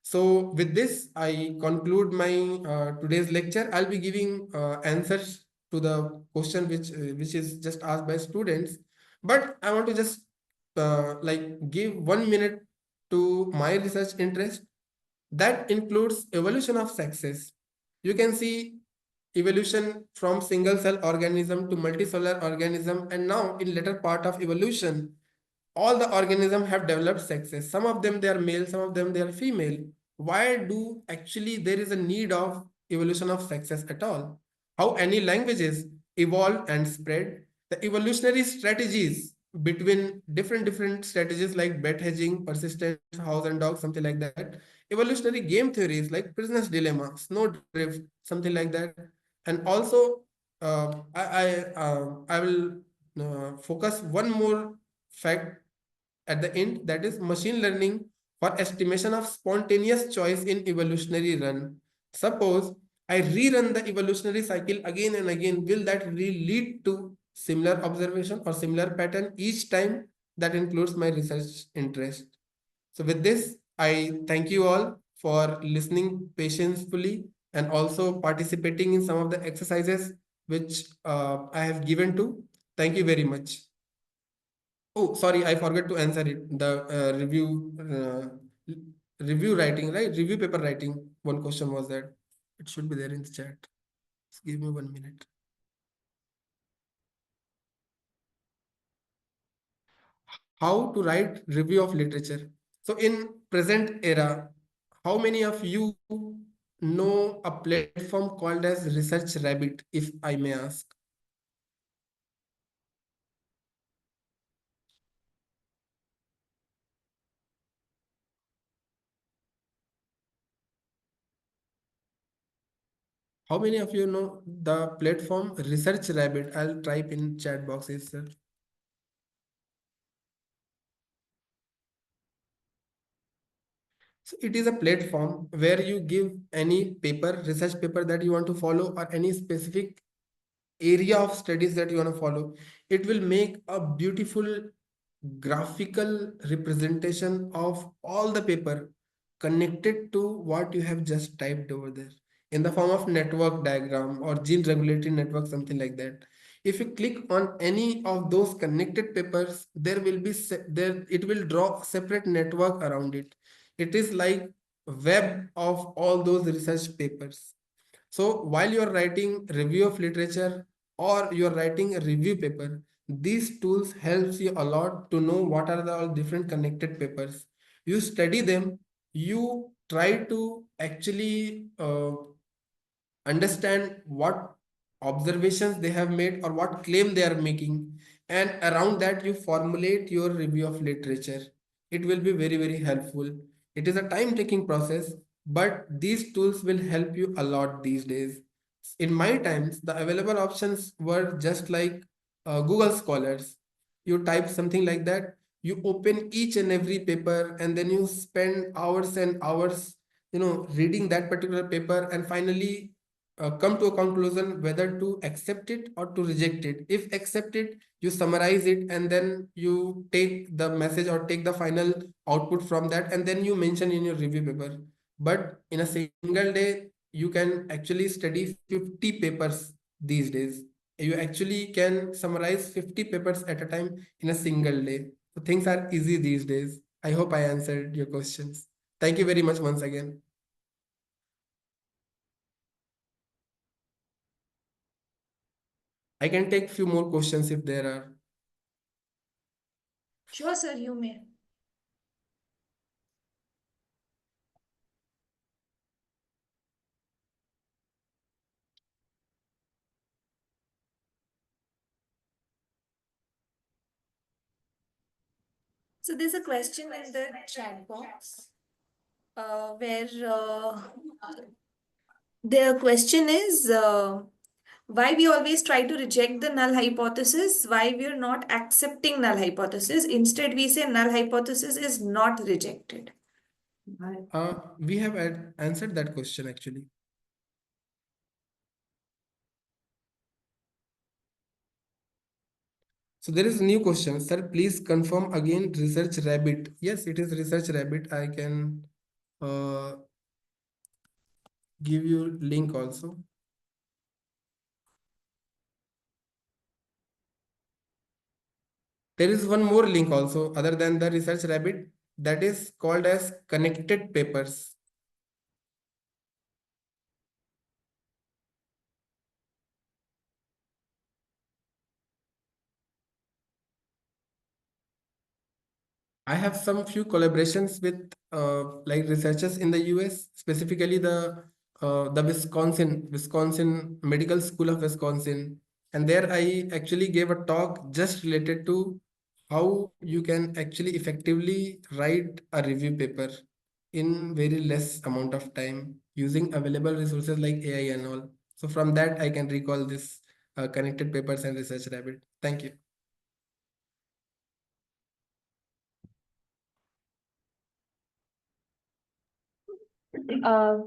So with this, I conclude my today's lecture. I'll be giving answers to the question which is just asked by students, but I want to just like give 1 minute to my research interest. That includes evolution of sexes. You can see evolution from single cell organism to multicellular organism, and now in later part of evolution, all the organisms have developed sexes. Some of them they are male, some of them they are female. Why do actually there is a need of evolution of sexes at all? How any languages evolve and spread? The evolutionary strategies between different strategies like bet hedging, persistence, house and dog, something like that. Evolutionary game theories like prisoner's dilemma, snowdrift, something like that. And also, I will focus one more fact at the end, that is machine learning for estimation of spontaneous choice in evolutionary run. Suppose I rerun the evolutionary cycle again and again, will that really lead to similar observation or similar pattern each time? That includes my research interest. So with this, I thank you all for listening patiently and also participating in some of the exercises which I have given to. Thank you very much. Oh, sorry, I forgot to answer it. The review writing, right? Review paper writing. One question was that. It should be there in the chat. Just give me 1 minute. How to write review of literature. So in present era, how many of you know a platform called as Research Rabbit, if I may ask? How many of you know the platform Research Rabbit? I'll type in chat box itself. So it is a platform where you give any paper, research paper that you want to follow, or any specific area of studies that you want to follow. It will make a beautiful graphical representation of all the paper connected to what you have just typed over there in the form of network diagram or gene regulatory network, something like that. If you click on any of those connected papers, there will be there it will draw a separate network around it. It is like web of all those research papers. So while you're writing review of literature or you're writing a review paper, these tools helps you a lot to know what are the all different connected papers. You study them, you try to actually understand what observations they have made or what claim they are making, and around that you formulate your review of literature. It will be very, very helpful. It is a time taking process, but these tools will help you a lot these days. In my times, the available options were just like Google Scholars. You type something like that, you open each and every paper, and then you spend hours and hours, reading that particular paper, and finally come to a conclusion whether to accept it or to reject it. If accepted, you summarize it, and then you take the message or take the final output from that, and then you mention in your review paper. But in a single day, you can actually study 50 papers these days. You actually can summarize 50 papers at a time in a single day. So things are easy these days. I hope I answered your questions. Thank you very much once again. I can take few more questions if there are. Sure, sir, you may. So there's a question in the chat box where the question is why we always try to reject the null hypothesis, why we are not accepting null hypothesis. Instead, we say null hypothesis is not rejected. We have answered that question actually. So there is a new question, sir. Please confirm again. Research Rabbit. Yes, it is Research Rabbit. I can give you link also. There is one more link also other than the Research Rabbit, that is called as Connected Papers. I have some few collaborations with like researchers in the US, specifically the Wisconsin Medical School of Wisconsin, and there I actually gave a talk just related to how you can actually effectively write a review paper in very less amount of time using available resources like AI and all. So from that I can recall this Connected Papers and Research Rabbit. Thank you.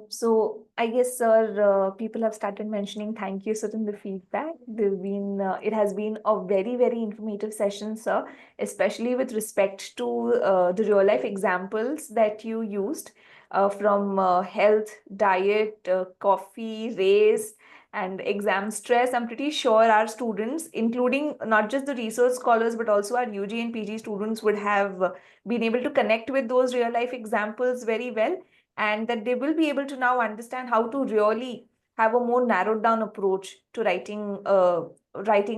So I guess, sir, people have started mentioning thank you, sir, in the feedback. It has been a very, very informative session, sir, especially with respect to the real life examples that you used from health, diet, coffee, race, and exam stress. I'm pretty sure our students, including not just the research scholars, but also our UG and PG students, would have been able to connect with those real life examples very well, and that they will be able to now understand how to really have a more narrowed down approach to writing a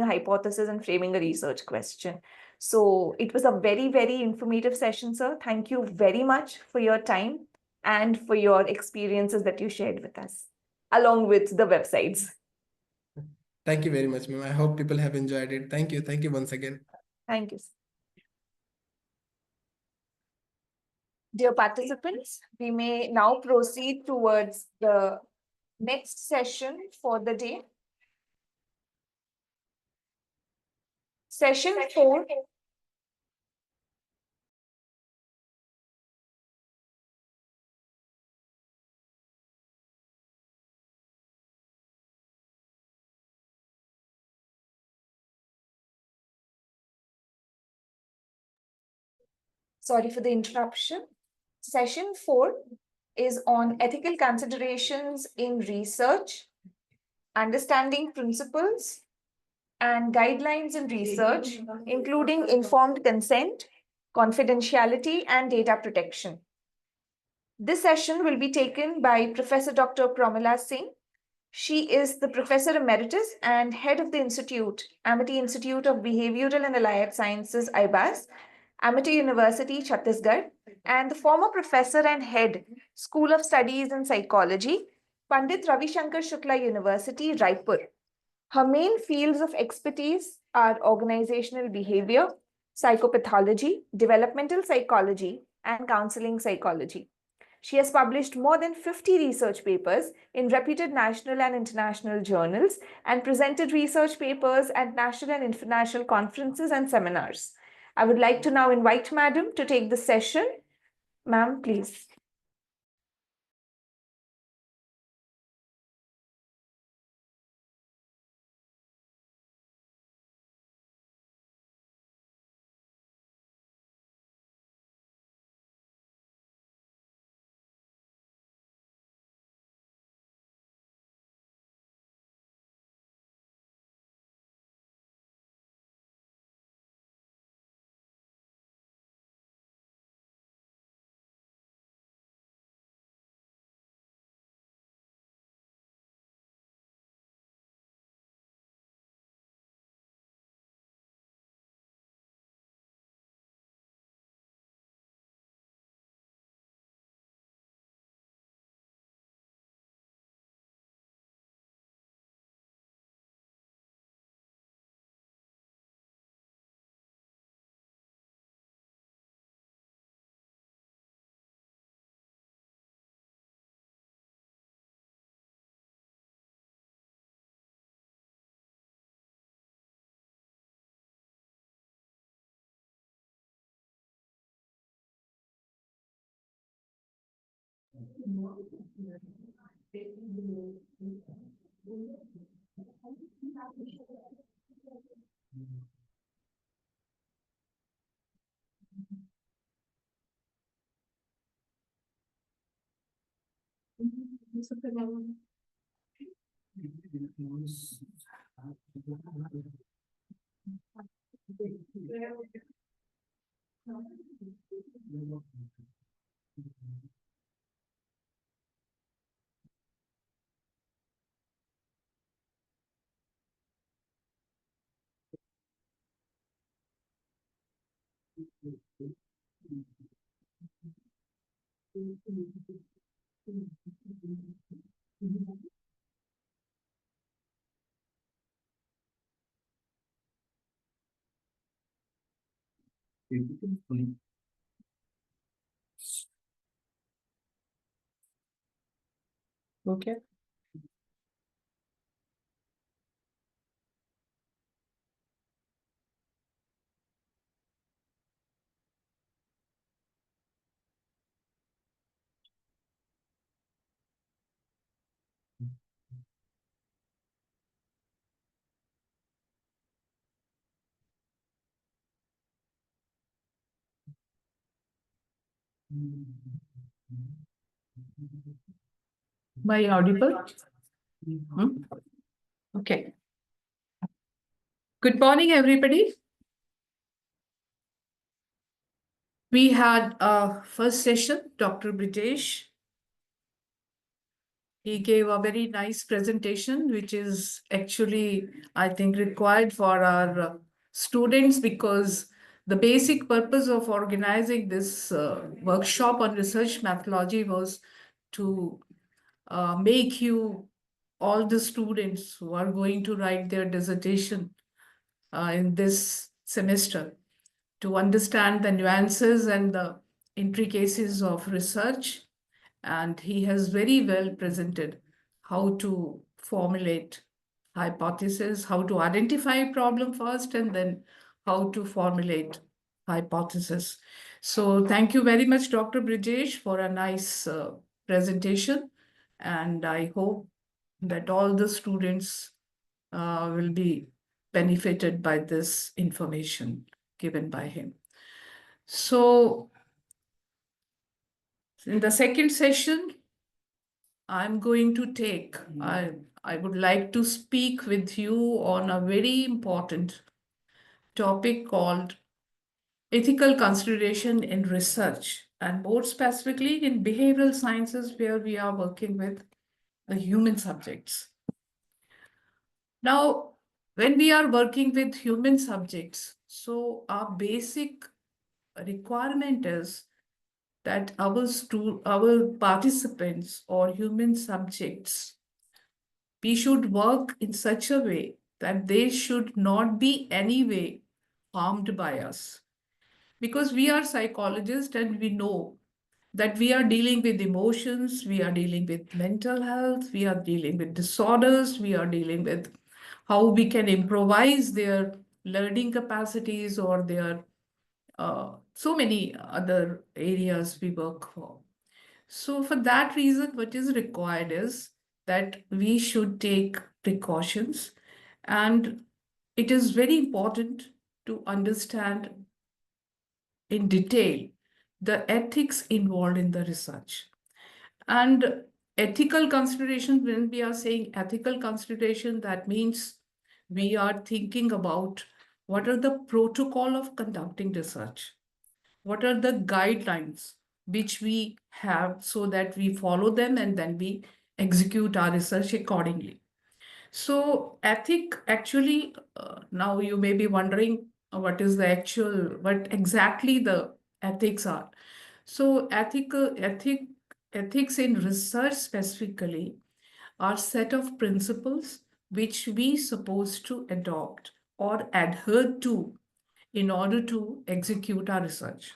hypothesis and framing a research question. So it was a very, very informative session, sir. Thank you very much for your time and for your experiences that you shared with us, along with the websites. Thank you very much, ma'am. I hope people have enjoyed it. Thank you. Thank you once again. Thank you, sir. Dear participants, we may now proceed towards the next session for the day. Session 4. Sorry for the interruption. Session 4 is on ethical considerations in research, understanding principles and guidelines in research, including informed consent, confidentiality, and data protection. This session will be taken by Professor Dr. Pramila Singh. She is the Professor Emeritus and Head of the Institute, Amity Institute of Behavioral and Allied Sciences, IBAS, Amity University, Chhattisgarh, and the former Professor and Head, School of Studies in Psychology, Pandit Ravi Shankar Shukla University, Raipur. Her main fields of expertise are organizational behavior, psychopathology, developmental psychology, and counseling psychology. She has published more than 50 research papers in reputed national and international journals and presented research papers at national and international conferences and seminars. I would like to now invite Madam to take the session. Ma'am, please. Okay. Am I audible? Hmm? Okay. Good morning, everybody. We had our first session, Dr. Britesh. He gave a very nice presentation, which is actually, I think, required for our students, because the basic purpose of organizing this workshop on research methodology was to make you, all the students who are going to write their dissertation in this semester, to understand the nuances and the intricacies of research. And he has very well presented how to formulate hypothesis, how to identify problem first, and then how to formulate hypothesis. So thank you very much, Dr. Brijesh, for a nice presentation. And I hope that all the students will be benefited by this information given by him. So in the second session, I'm going to I would like to speak with you on a very important topic called ethical consideration in research, and more specifically in behavioral sciences, where we are working with the human subjects. Now, when we are working with human subjects, so our basic requirement is that our participants or human subjects, we should work in such a way that they should not be any way harmed by us. Because we are psychologists and we know that we are dealing with emotions, we are dealing with mental health, we are dealing with disorders, we are dealing with how we can improvise their learning capacities or their so many other areas we work for. So for that reason, what is required is that we should take precautions, and it is very important to understand in detail the ethics involved in the research. And ethical consideration, when we are saying ethical consideration, that means we are thinking about what are the protocol of conducting research, what are the guidelines which we have, so that we follow them and then we execute our research accordingly. So ethic actually, now you may be wondering what exactly the ethics are. So ethics in research specifically are set of principles which we supposed to adopt or adhere to in order to execute our research.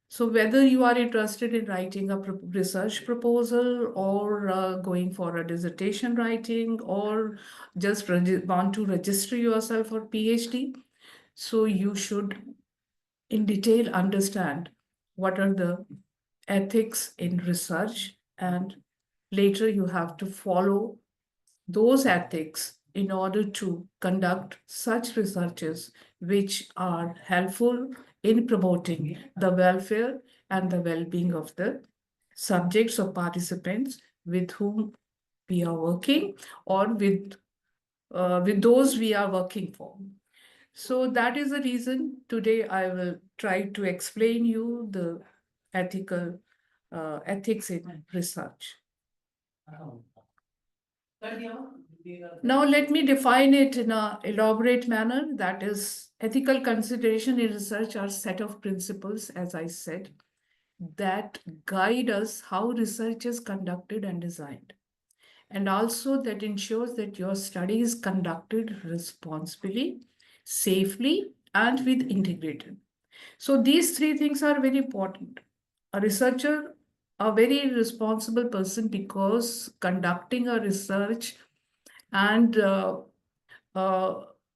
So whether you are interested in writing a research proposal, or going for a dissertation writing, or just want to register yourself for PhD, so you should in detail understand what are the ethics in research, and later you have to follow those ethics in order to conduct such researches which are helpful in promoting the welfare and the well-being of the subjects or participants with whom we are working, or with those we are working for. So that is the reason today I will try to explain you the ethics in research. Now let me define it in an elaborate manner. That is, ethical consideration in research are set of principles, as I said, that guide us how research is conducted and designed, and also that ensures that your study is conducted responsibly, safely, and with integrity. So these three things are very important. A researcher, a very responsible person, because conducting a research and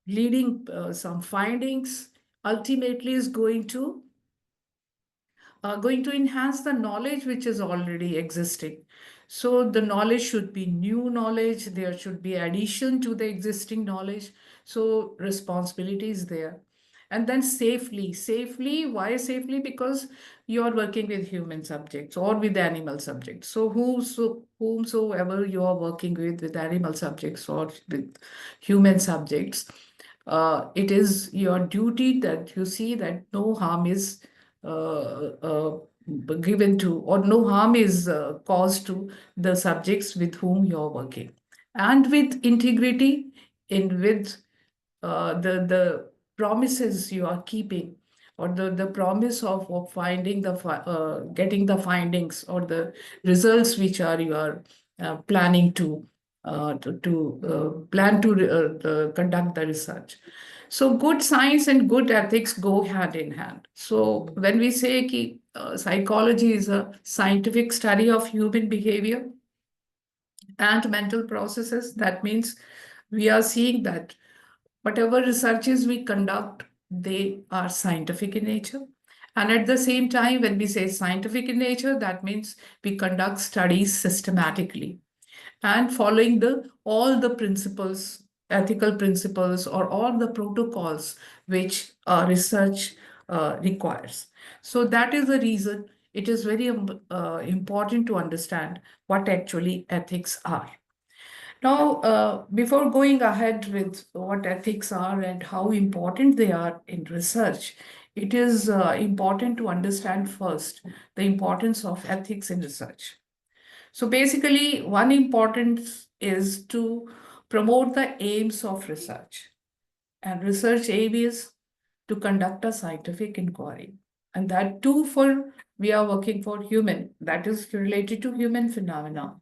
leading some findings ultimately is going to enhance the knowledge which is already existing. So the knowledge should be new knowledge, there should be addition to the existing knowledge. So responsibility is there. And then safely, why safely? Because you are working with human subjects or with animal subjects. So whomsoever you are working with animal subjects or with human subjects, it is your duty that you see that no harm is given to, or no harm is caused to the subjects with whom you're working, and with integrity, with the promises you are keeping, or the promise of finding getting the findings or the results which you are planning to conduct the research. So good science and good ethics go hand in hand. So when we say ki, psychology is a scientific study of human behavior and mental processes, that means we are seeing that whatever researches we conduct, they are scientific in nature. And at the same time, when we say scientific in nature, that means we conduct studies systematically and following all the principles, ethical principles, or all the protocols which research requires. So that is the reason it is very important to understand what actually ethics are. Now, before going ahead with what ethics are and how important they are in research, it is important to understand first the importance of ethics in research. So basically, one importance is to promote the aims of research. And research aim is to conduct a scientific inquiry. And that too we are working for human, that is related to human phenomena,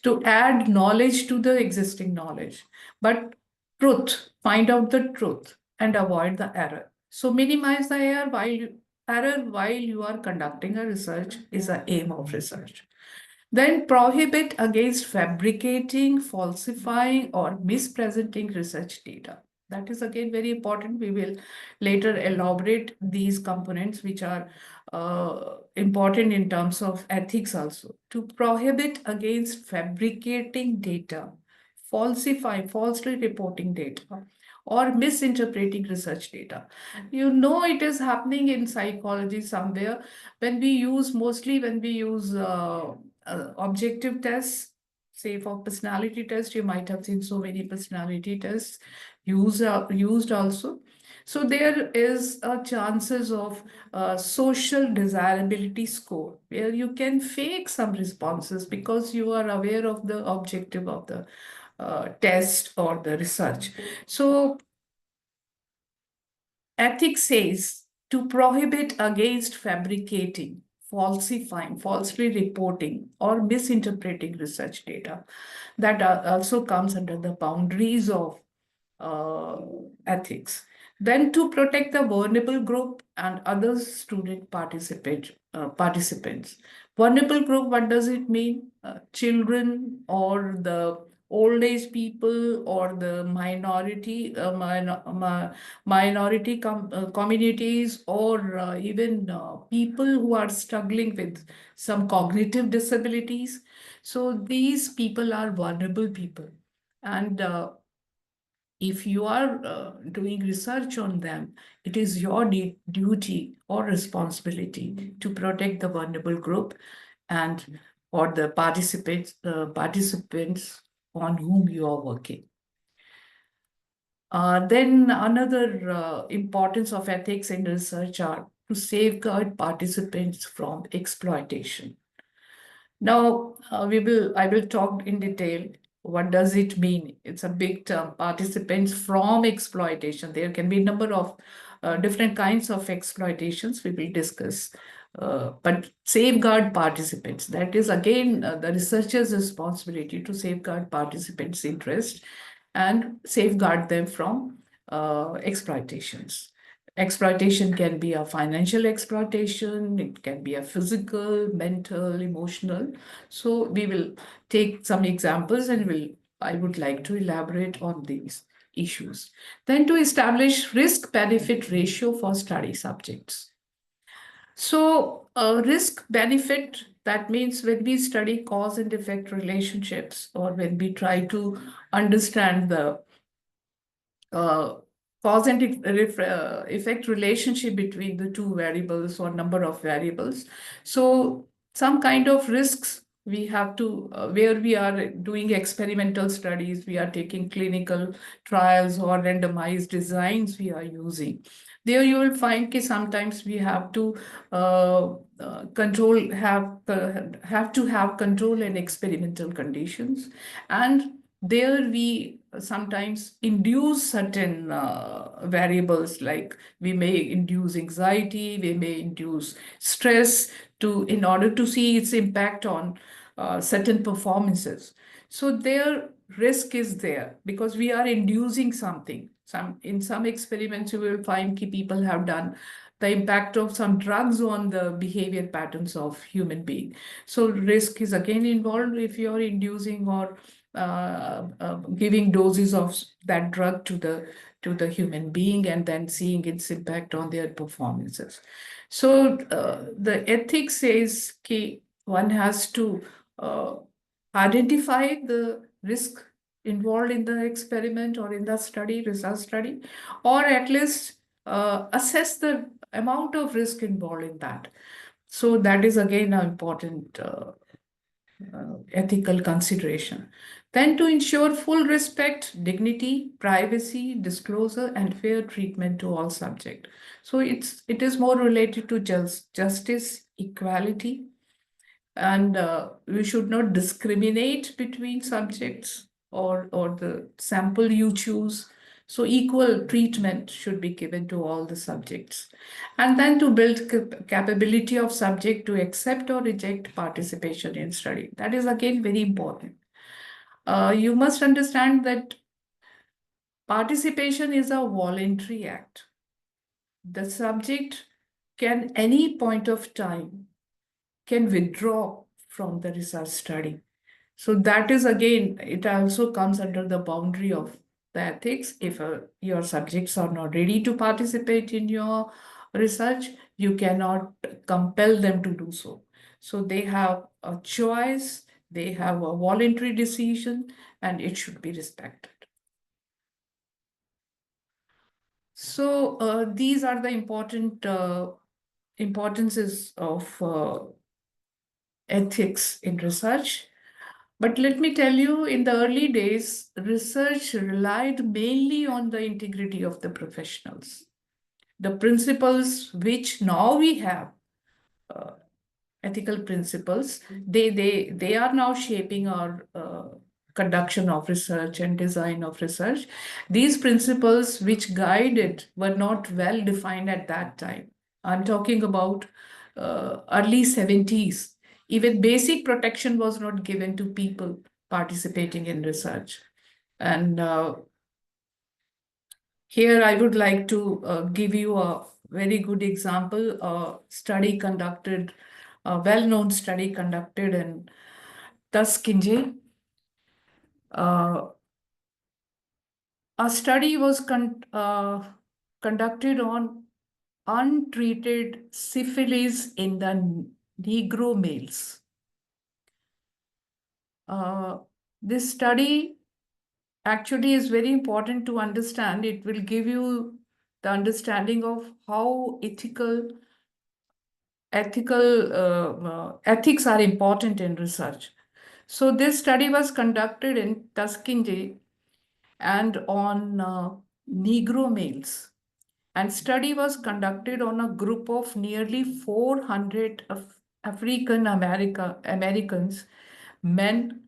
to add knowledge to the existing knowledge. But find out the truth and avoid the error. So minimize the error while you are conducting a research is the aim of research. Then prohibit against fabricating, falsifying, or mispresenting research data. That is again very important. We will later elaborate these components which are important in terms of ethics also. To prohibit against fabricating data, falsely reporting data, or misinterpreting research data. You know, it is happening in psychology somewhere when we use objective tests, say for personality test, you might have seen so many personality tests used also. So there is a chances of social desirability score where you can fake some responses because you are aware of the objective of the test or the research. So ethics says to prohibit against fabricating, falsifying, falsely reporting, or misinterpreting research data. That also comes under the boundaries of ethics. Then to protect the vulnerable group and other student participants. Vulnerable group, what does it mean? Children or the old age people or the minority communities, or even people who are struggling with some cognitive disabilities. So these people are vulnerable people. And if you are doing research on them, it is your duty or responsibility to protect the vulnerable group and or the participants on whom you are working. Then another importance of ethics in research are to safeguard participants from exploitation. Now, I will talk in detail. What does it mean? It's a big term, participants from exploitation. There can be a number of different kinds of exploitations we will discuss. But safeguard participants, that is again the researcher's responsibility to safeguard participants' interest and safeguard them from exploitations. Exploitation can be a financial exploitation, it can be a physical, mental, emotional. So we will take some examples and I would like to elaborate on these issues. Then to establish risk-benefit ratio for study subjects. So risk-benefit, that means when we study cause and effect relationships, or when we try to understand the cause and effect relationship between the two variables or number of variables. So some kind of risks we have to, where we are doing experimental studies, we are taking clinical trials or randomized designs we are using. There you will find that sometimes we have to have to have control in experimental conditions, and there we sometimes induce certain variables, like we may induce anxiety, we may induce stress in order to see its impact on certain performances. So their risk is there because we are inducing something. In some experiments, you will find people have done the impact of some drugs on the behavior patterns of human being. So risk is again involved if you're inducing or giving doses of that drug to the human being and then seeing its impact on their performances. So the ethics says one has to identify the risk involved in the experiment or in the research study, or at least assess the amount of risk involved in that. So that is again an important ethical consideration. Then to ensure full respect, dignity, privacy, disclosure, and fair treatment to all subjects. So it is more related to justice, equality, and we should not discriminate between subjects or the sample you choose. So equal treatment should be given to all the subjects. And then to build capability of subject to accept or reject participation in study. That is again very important. You must understand that participation is a voluntary act. The subject can any point of time can withdraw from the research study. So that is again, it also comes under the boundary of the ethics. If your subjects are not ready to participate in your research, you cannot compel them to do so. So they have a choice, they have a voluntary decision, and it should be respected. So these are the importances of ethics in research. But let me tell you, in the early days, research relied mainly on the integrity of the professionals. The principles which now we have, ethical principles, they are now shaping our conduction of research and design of research. These principles which guide it were not well defined at that time. I'm talking about early 70s. Even basic protection was not given to people participating in research. And here I would like to give you a very good example, a study conducted, a well-known study conducted in Tuskegee. a study was conducted on untreated syphilis in the Negro males. This study actually is very important to understand. It will give you the understanding of how ethics are important in research. So this study was conducted in Tuskegee and on Negro males. And study was conducted on a group of nearly 400 African Americans, men,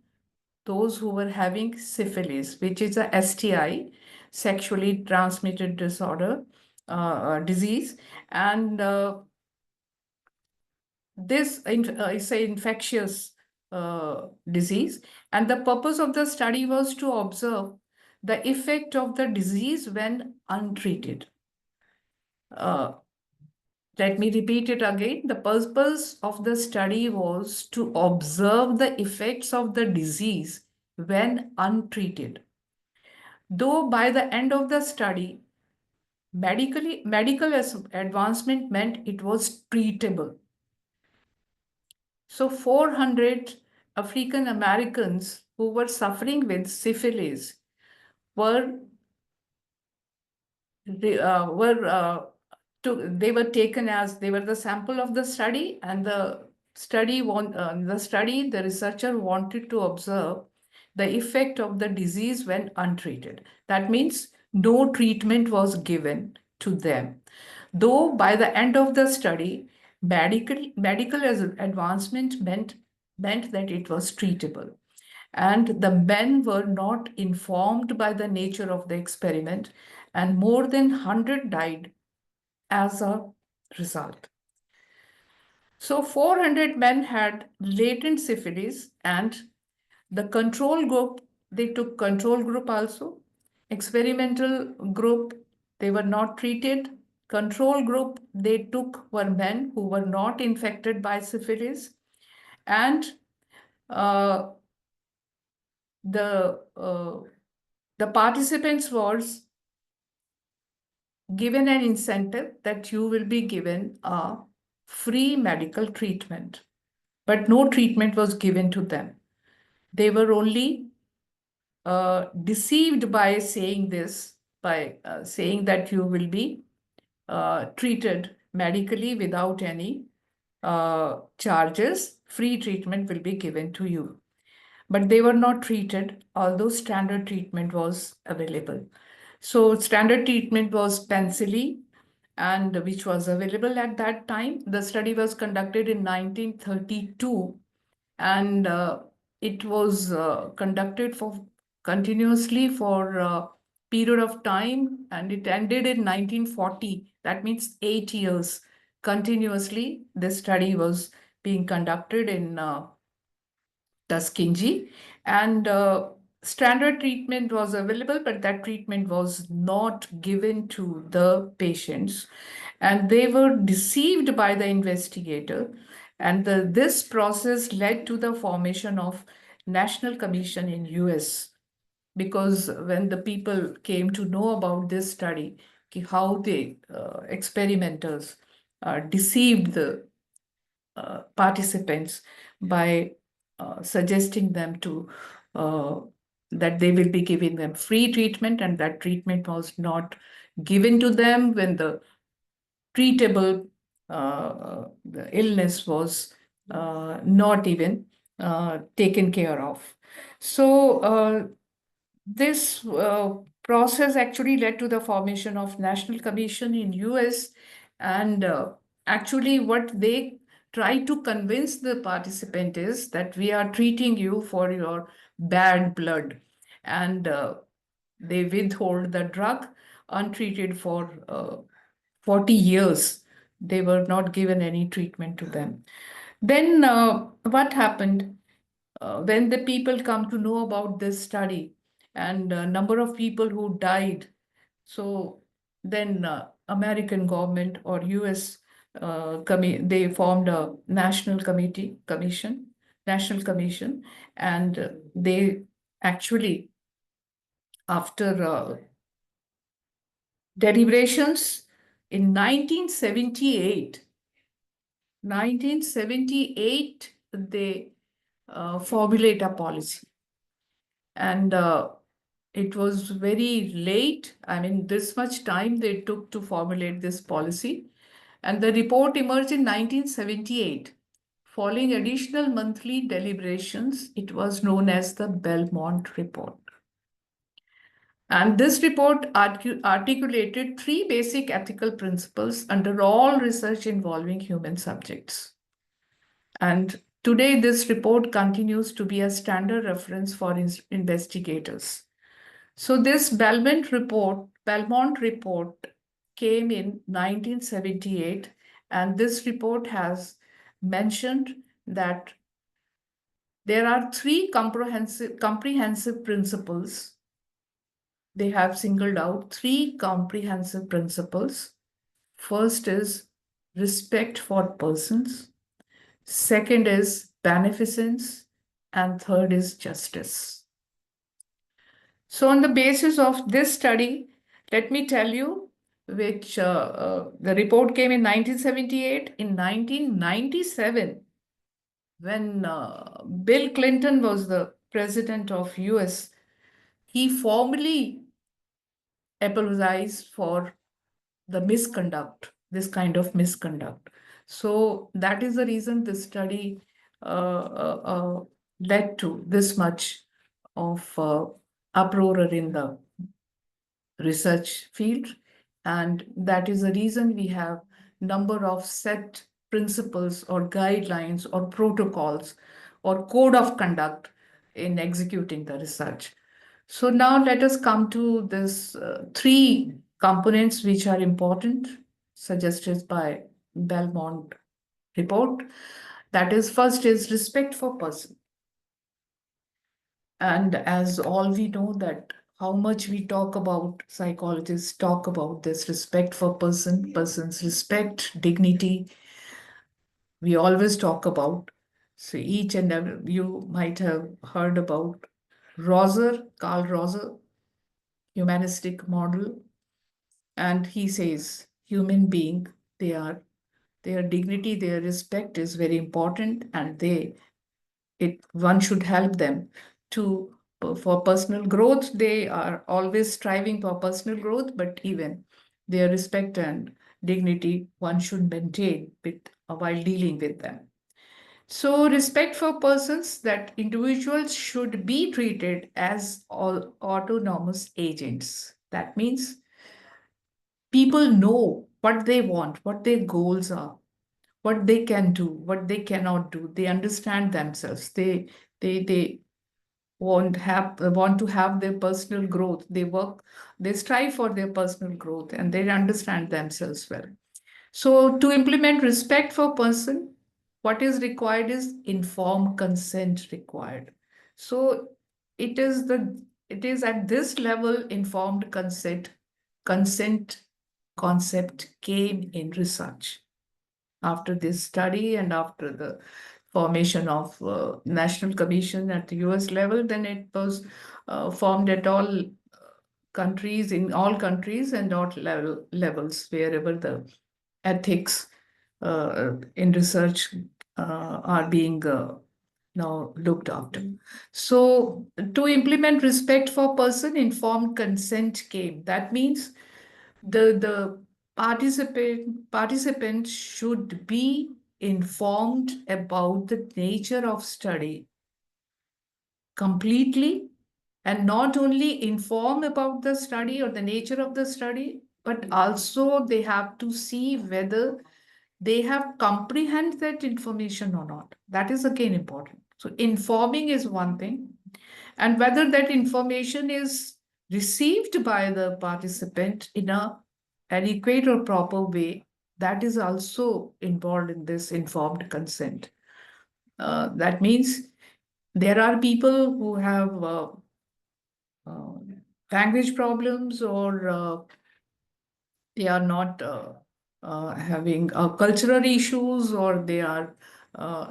those who were having syphilis, which is a STI, sexually transmitted disease. And this is an infectious disease. And the purpose of the study was to observe the effect of the disease when untreated. Let me repeat it again. The purpose of the study was to observe the effects of the disease when untreated. Though by the end of the study, medical advancement meant it was treatable. So 400 African Americans who were suffering with syphilis were they were taken as they were the sample of the study, and the researcher wanted to observe the effect of the disease when untreated. That means no treatment was given to them. Though by the end of the study, medical advancement meant that it was treatable. And the men were not informed by the nature of the experiment, and more than 100 died as a result. So 400 men had latent syphilis, and the control group, they took control group also. Experimental group, they were not treated. Control group they took were men who were not infected by syphilis. And the participants was given an incentive that you will be given a free medical treatment, but no treatment was given to them. They were only deceived by saying this, by saying that you will be treated medically without any charges. Free treatment will be given to you. But they were not treated, although standard treatment was available. So standard treatment was penicillin, and which was available at that time. The study was conducted in 1932, and it was conducted continuously for a period of time, and it ended in 1940. That means 8 years continuously. This study was being conducted in Tuskegee, and standard treatment was available, but that treatment was not given to the patients, and they were deceived by the investigator. And this process led to the formation of National Commission in US, because when the people came to know about this study, how the experimenters deceived the participants by suggesting them to that they will be giving them free treatment, and that treatment was not given to them when the treatable the illness was not even taken care of. So this process actually led to the formation of National Commission in US, and actually what they try to convince the participant is that we are treating you for your bad blood, and they withhold the drug untreated for 40 years. They were not given any treatment to them. Then what happened when the people come to know about this study, and a number of people who died? So then American government or US they formed a national commission, and they actually, after deliberations in 1978, they formulate a policy. And it was very late. I mean, this much time they took to formulate this policy. And the report emerged in 1978. Following additional monthly deliberations, it was known as the Belmont Report. And this report articulated three basic ethical principles under all research involving human subjects. And today, this report continues to be a standard reference for investigators. So this Belmont report came in 1978, and this report has mentioned that there are three comprehensive principles. They have singled out three comprehensive principles. First is respect for persons. Second is beneficence, and third is justice. So on the basis of this study, let me tell you which the report came in 1978. In 1997, when Bill Clinton was the president of US, he formally apologized for the misconduct, this kind of misconduct. So that is the reason this study led to this much of uproar in the research field. And that is the reason we have number of set principles or guidelines or protocols or code of conduct in executing the research. So now let us come to this three components which are important, suggested by Belmont report. That is, first is respect for person. And as all we know that how much we talk about, psychologists talk about this respect for person's respect, dignity, we always talk about. So each and every, you might have heard about Karl Rosser, humanistic model. And he says, human being, their dignity, their respect is very important, and one should help them for personal growth. They are always striving for personal growth, but even their respect and dignity one should maintain while dealing with them. So respect for persons, that individuals should be treated as all autonomous agents. That means people know what they want, what their goals are, what they can do, what they cannot do. They understand themselves. They want to have their personal growth. They strive for their personal growth, and they understand themselves well. So to implement respect for person, what is required is informed consent required. So it is at this level informed consent concept came in research. After this study and after the formation of National Commission at the US level, then it was formed at all countries, in all countries and all levels, wherever the ethics in research are being now looked after. So to implement respect for person, informed consent came. That means the participant should be informed about the nature of study completely, and not only inform about the study or the nature of the study, but also they have to see whether they have comprehend that information or not. That is again important. So informing is one thing, and whether that information is received by the participant in a adequate or proper way, that is also involved in this informed consent. That means there are people who have language problems, or they are not having cultural issues, or they are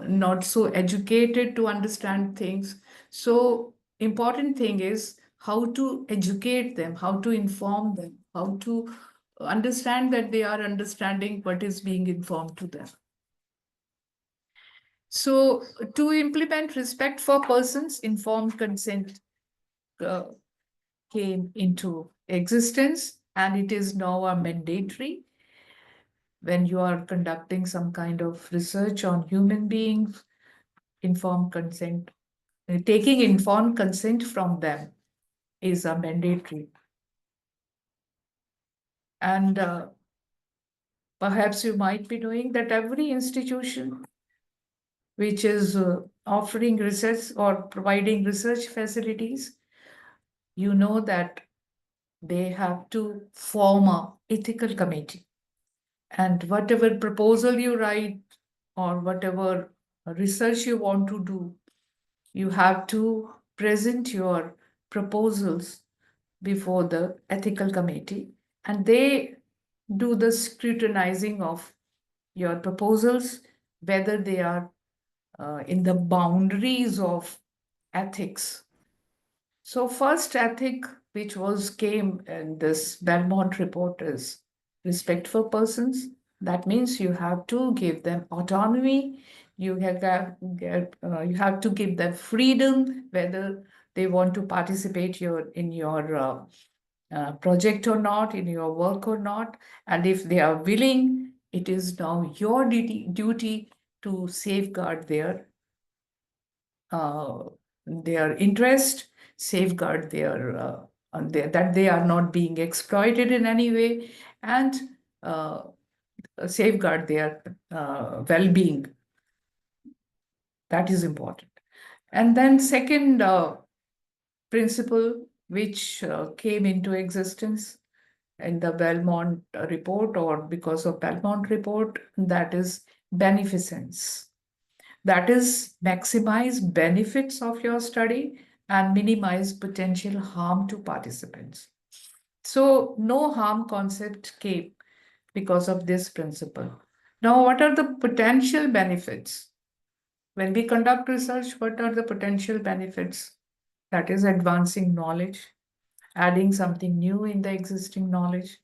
not so educated to understand things. So important thing is how to educate them, how to inform them, how to understand that they are understanding what is being informed to them. So to implement respect for persons, informed consent came into existence, and it is now a mandatory when you are conducting some kind of research on human beings. Informed consent, taking informed consent from them is a mandatory. And perhaps you might be knowing that every institution which is offering research or providing research facilities, you know that they have to form a ethical committee. And whatever proposal you write or whatever research you want to do, you have to present your proposals before the ethical committee, and they do the scrutinizing of your proposals, whether they are in the boundaries of ethics. So first ethic which came in this Belmont report is respect for persons. That means you have to give them autonomy. You have to give them freedom, whether they want to participate in your project or not, in your work or not. And if they are willing, it is now your duty to safeguard their interest, safeguard that they are not being exploited in any way, and safeguard their well-being. That is important. And then second principle which came into existence in the Belmont report, or because of Belmont report, that is beneficence. That is, maximize benefits of your study and minimize potential harm to participants. So no harm concept came because of this principle. Now, what are the potential benefits? When we conduct research, what are the potential benefits? That is advancing knowledge, adding something new in the existing knowledge,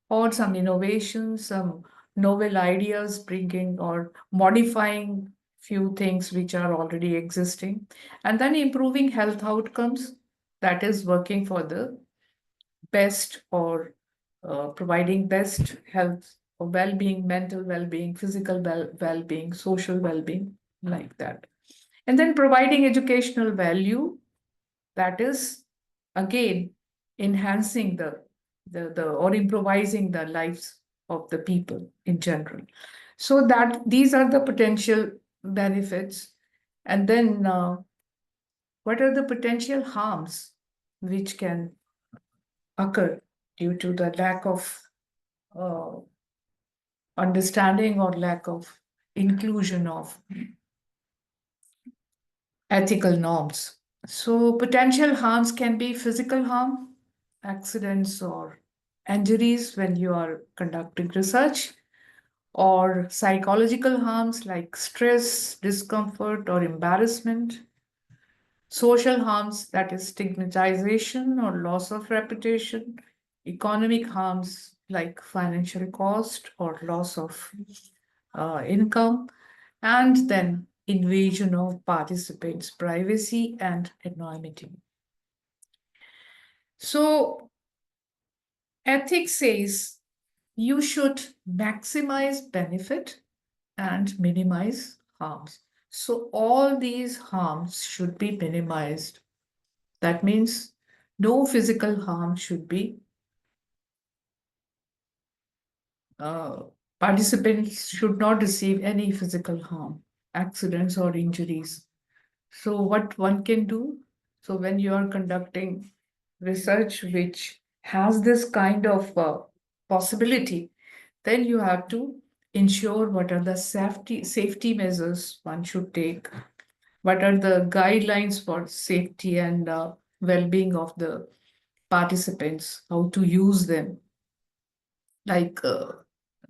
or some innovations, some novel ideas, bringing or modifying few things which are already existing, and then improving health outcomes, that is working for the best, or providing best health or well-being, mental well-being, physical well-being, social well-being, like that. And then providing educational value, that is again enhancing the or improvising the lives of the people in general. So that these are the potential benefits. And then what are the potential harms which can occur due to the lack of understanding or lack of inclusion of ethical norms? So potential harms can be physical harm, accidents or injuries when you are conducting research, or psychological harms like stress, discomfort, or embarrassment. Social harms, that is stigmatization or loss of reputation. Economic harms like financial cost or loss of income. And then invasion of participants' privacy and anonymity. So ethics says you should maximize benefit and minimize harms. So all these harms should be minimized. That means no physical harm should be participants should not receive any physical harm, accidents or injuries. So what one can do, so when you are conducting research which has this kind of possibility, then you have to ensure what are the safety measures one should take, what are the guidelines for safety and well-being of the participants, how to use them. Like,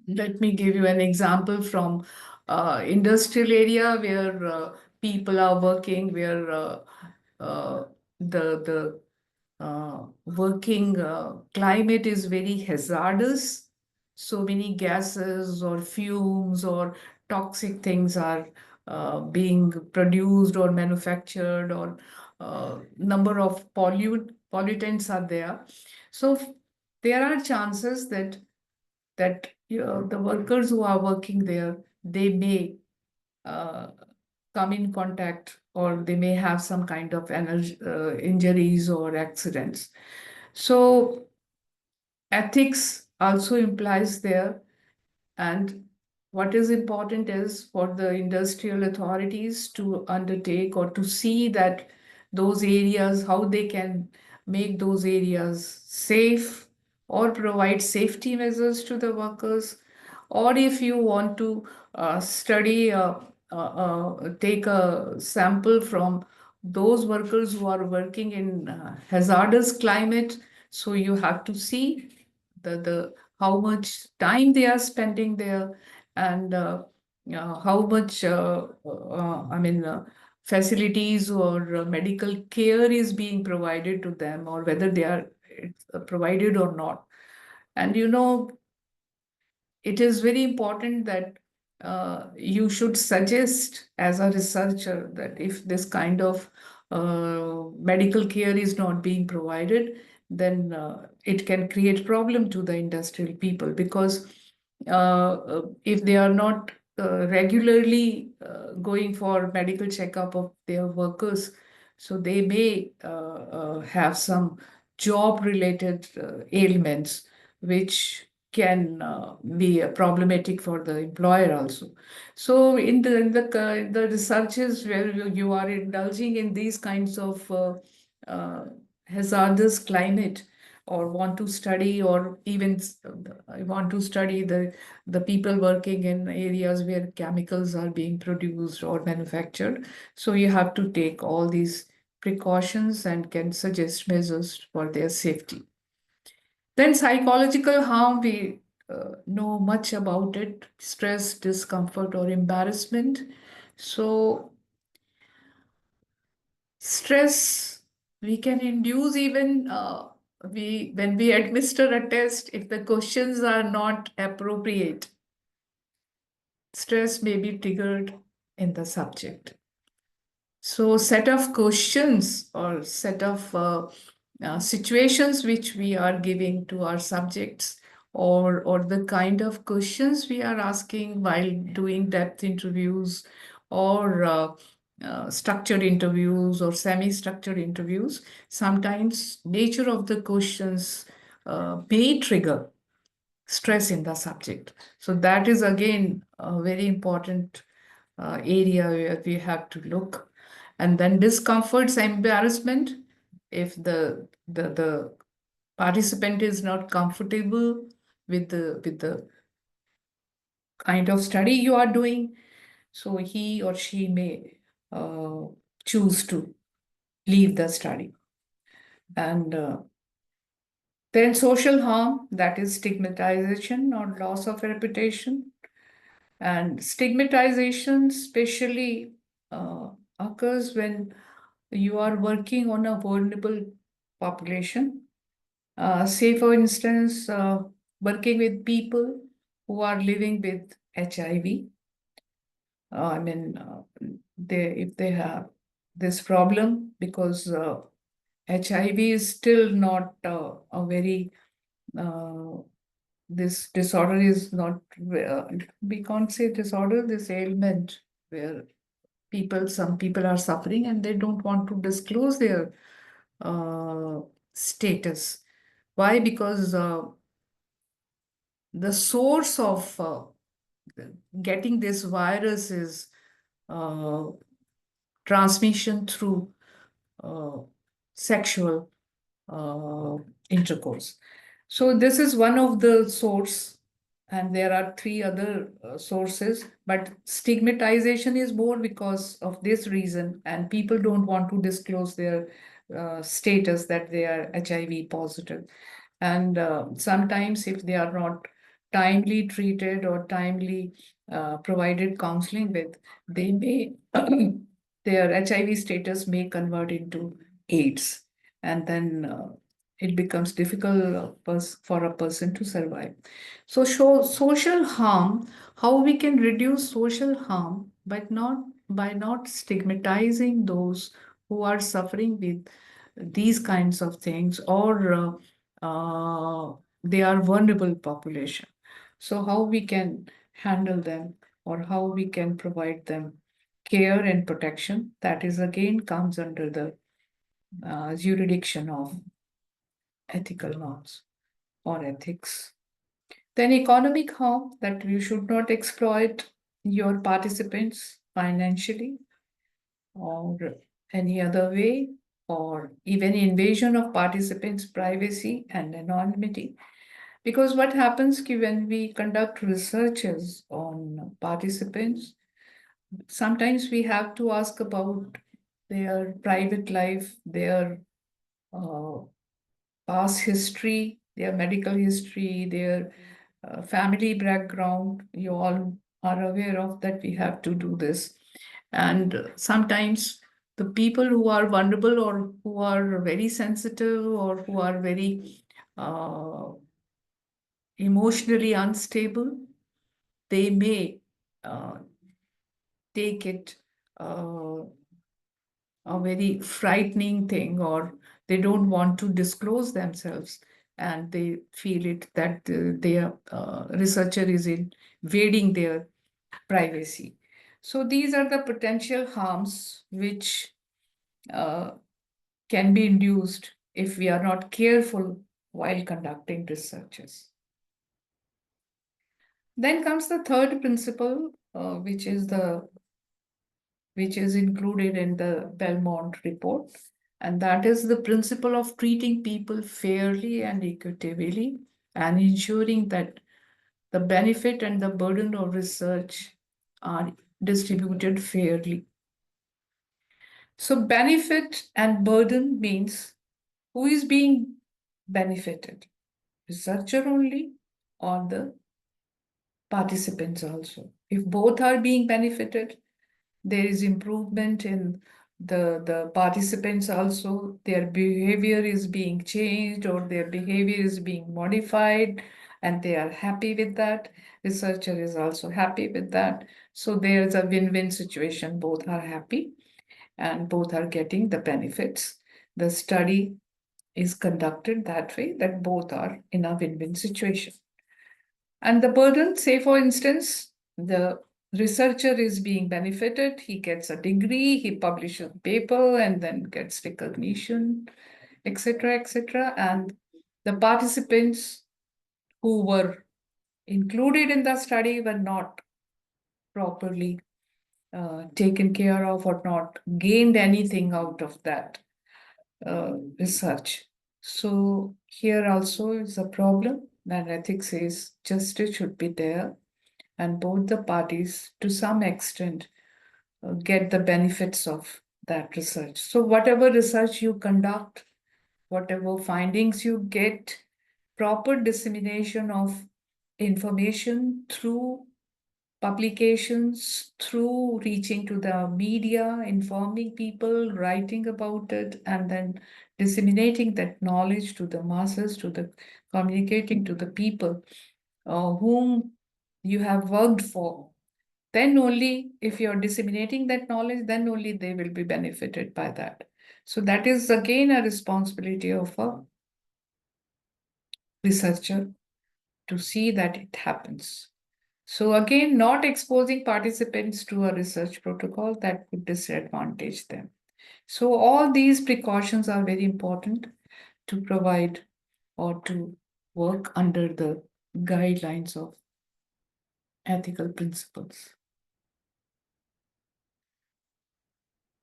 let me give you an example from industrial area where people are working, where the working climate is very hazardous. So many gases or fumes or toxic things are being produced or manufactured, or number of pollutants are there. So there are chances that the workers who are working there, they may come in contact, or they may have some kind of injuries or accidents. So ethics also implies there. And what is important is for the industrial authorities to undertake or to see that those areas, how they can make those areas safe or provide safety measures to the workers. Or if you want to take a sample from those workers who are working in hazardous climate, so you have to see the how much time they are spending there, and how much facilities or medical care is being provided to them, or whether they are provided or not. And it is very important that you should suggest as a researcher that if this kind of medical care is not being provided, then it can create problem to the industrial people, because if they are not regularly going for medical checkup of their workers, so they may have some job related ailments which can be problematic for the employer also. So in the researches where you are indulging in these kinds of hazardous climate, or want to study, or even want to study the people working in areas where chemicals are being produced or manufactured, so you have to take all these precautions and can suggest measures for their safety. Then psychological harm, we know much about it: stress, discomfort, or embarrassment. So stress we can induce even when we administer a test, if the questions are not appropriate, stress may be triggered in the subject. So set of questions or set of situations which we are giving to our subjects, or the kind of questions we are asking while doing depth interviews, or structured interviews or semi-structured interviews, sometimes nature of the questions may trigger stress in the subject. So that is again a very important area where we have to look. And then discomforts, embarrassment, if the participant is not comfortable with the kind of study you are doing, so he or she may choose to leave the study. And then social harm, that is stigmatization or loss of reputation. And stigmatization especially occurs when you are working on a vulnerable population. Say, for instance, working with people who are living with HIV. If they have this problem, because HIV is still not a very this disorder is not, we can't say disorder, this ailment where some people are suffering and they don't want to disclose their status. Why? Because the source of getting this virus is transmission through sexual intercourse. So this is one of the source, and there are three other sources, but stigmatization is more because of this reason, and people don't want to disclose their status that they are HIV positive. And sometimes if they are not timely treated or timely provided counseling with, they may their HIV status may convert into AIDS, and then it becomes difficult for a person to survive. So, social harm, how we can reduce social harm, but not by not stigmatizing those who are suffering with these kinds of things, or they are vulnerable population. So how we can handle them, or how we can provide them care and protection, that is again comes under the jurisdiction of ethical norms or ethics. Then economic harm, that you should not exploit your participants financially or any other way, or even invasion of participants' privacy and anonymity. Because what happens when we conduct researches on participants, sometimes we have to ask about their private life, their uh, past history, their medical history, their family background. You all are aware of that we have to do this. And sometimes the people who are vulnerable, or who are very sensitive, or who are very emotionally unstable, they may take it a very frightening thing, or they don't want to disclose themselves, and they feel it that their researcher is invading their privacy. So these are the potential harms which can be induced if we are not careful while conducting researches. Then comes the third principle, which is included in the Belmont report, and that is the principle of treating people fairly and equitably, and ensuring that the benefit and the burden of research are distributed fairly. So benefit and burden means who is being benefited, researcher only or the participants also. If both are being benefited, there is improvement in the participants also, their behavior is being changed, or their behavior is being modified, and they are happy with that. Researcher is also happy with that. So there's a win-win situation. Both are happy and both are getting the benefits. The study is conducted that way, that both are in a win-win situation. And the burden, say for instance, the researcher is being benefited, he gets a degree, he publishes a paper and then gets recognition, etc., etc. And the participants who were included in the study were not properly taken care of, or not gained anything out of that research. So here also is a problem, and ethics says justice should be there, and both the parties to some extent get the benefits of that research. So whatever research you conduct, whatever findings you get, proper dissemination of information through publications, through reaching to the media, informing people, writing about it, and then disseminating that knowledge to the masses, to the communicating to the people whom you have worked for. Then only, if you're disseminating that knowledge, then only they will be benefited by that. So that is again a responsibility of a researcher to see that it happens. So again, not exposing participants to a research protocol that could disadvantage them. So all these precautions are very important to provide or to work under the guidelines of ethical principles.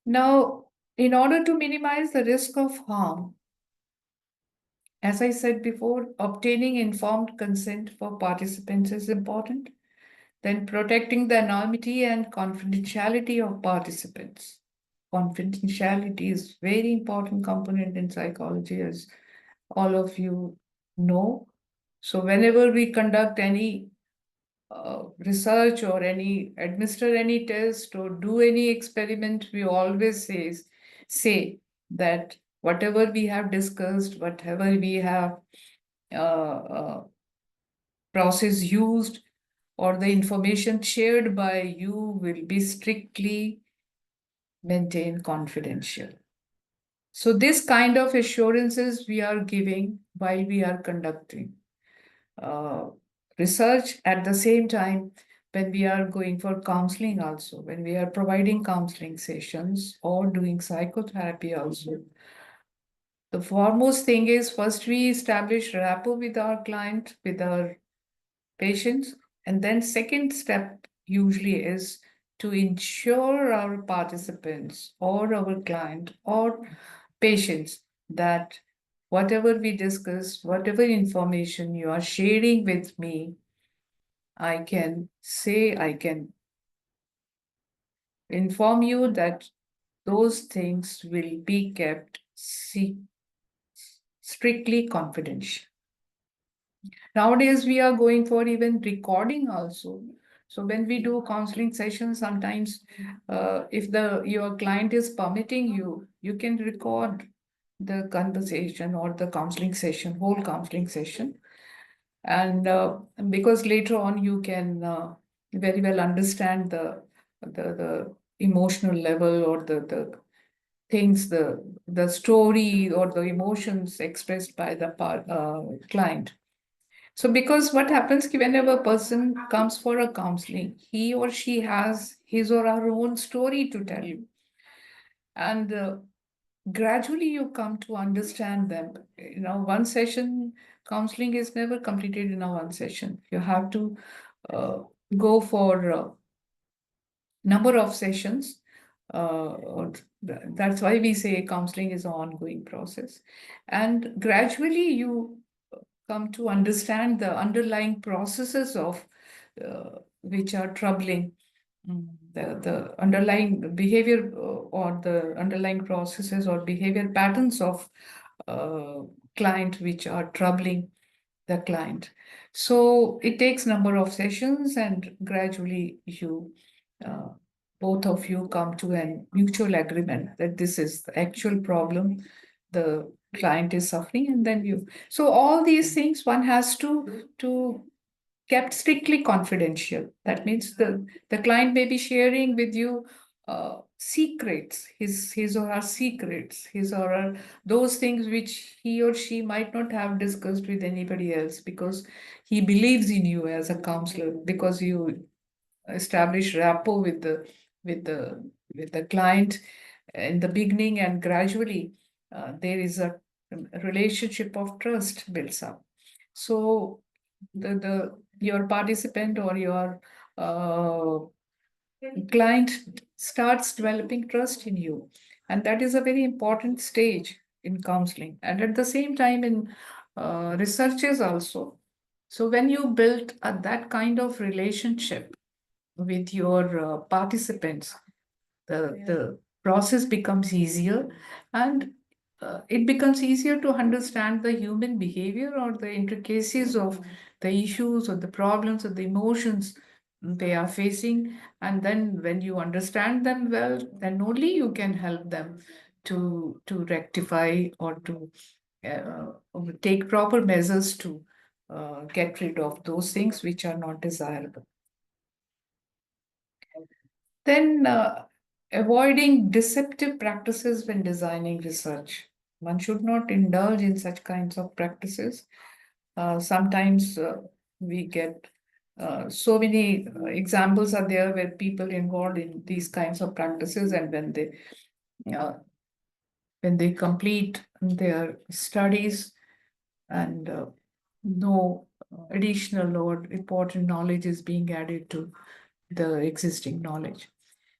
Now, in order to minimize the risk of harm, as I said before, obtaining informed consent for participants is important. Then protecting the anonymity and confidentiality of participants. Confidentiality is very important component in psychology, as all of you know. So whenever we conduct any research or administer any test or do any experiment, we always say that whatever we have discussed, whatever we have process used, or the information shared by you will be strictly maintained confidential. So this kind of assurances we are giving while we are conducting research. At the same time, when we are going for counseling also, when we are providing counseling sessions or doing psychotherapy also, the foremost thing is first we establish rapport with our client, with our patients, and then second step usually is to ensure our participants or our client or patients that whatever we discuss, whatever information you are sharing with me, I can inform you that those things will be kept strictly confidential. Nowadays, we are going for even recording also. So when we do counseling sessions, sometimes if your client is permitting you, you can record the conversation or the counseling session, whole counseling session. And because later on you can very well understand the emotional level or the things, the story or the emotions expressed by the client. So because what happens whenever a person comes for a counseling, he or she has his or her own story to tell you. And gradually you come to understand them. One session counseling is never completed in a one session. You have to go for number of sessions. That's why we say counseling is an ongoing process. And gradually you come to understand the underlying processes of which are troubling, the underlying behavior or the underlying processes or behavior patterns of client which are troubling the client. So it takes number of sessions, and gradually you both of you come to a mutual agreement that this is the actual problem the client is suffering, and then so all these things one has to kept strictly confidential. That means the client may be sharing with you secrets, his or her secrets, his or her those things which he or she might not have discussed with anybody else, because he believes in you as a counselor, because you establish rapport with the client in the beginning, and gradually there is a relationship of trust builds up. So your participant or your client starts developing trust in you, and that is a very important stage in counseling, and at the same time in researches also. So when you build that kind of relationship with your participants, the process becomes easier, and it becomes easier to understand the human behavior or the intricacies of the issues or the problems or the emotions they are facing. And then when you understand them well, then only you can help them to rectify or to take proper measures to get rid of those things which are not desirable. Then avoiding deceptive practices when designing research. One should not indulge in such kinds of practices. Sometimes we get so many examples are there where people involved in these kinds of practices, and when they complete their studies and no additional or important knowledge is being added to the existing knowledge.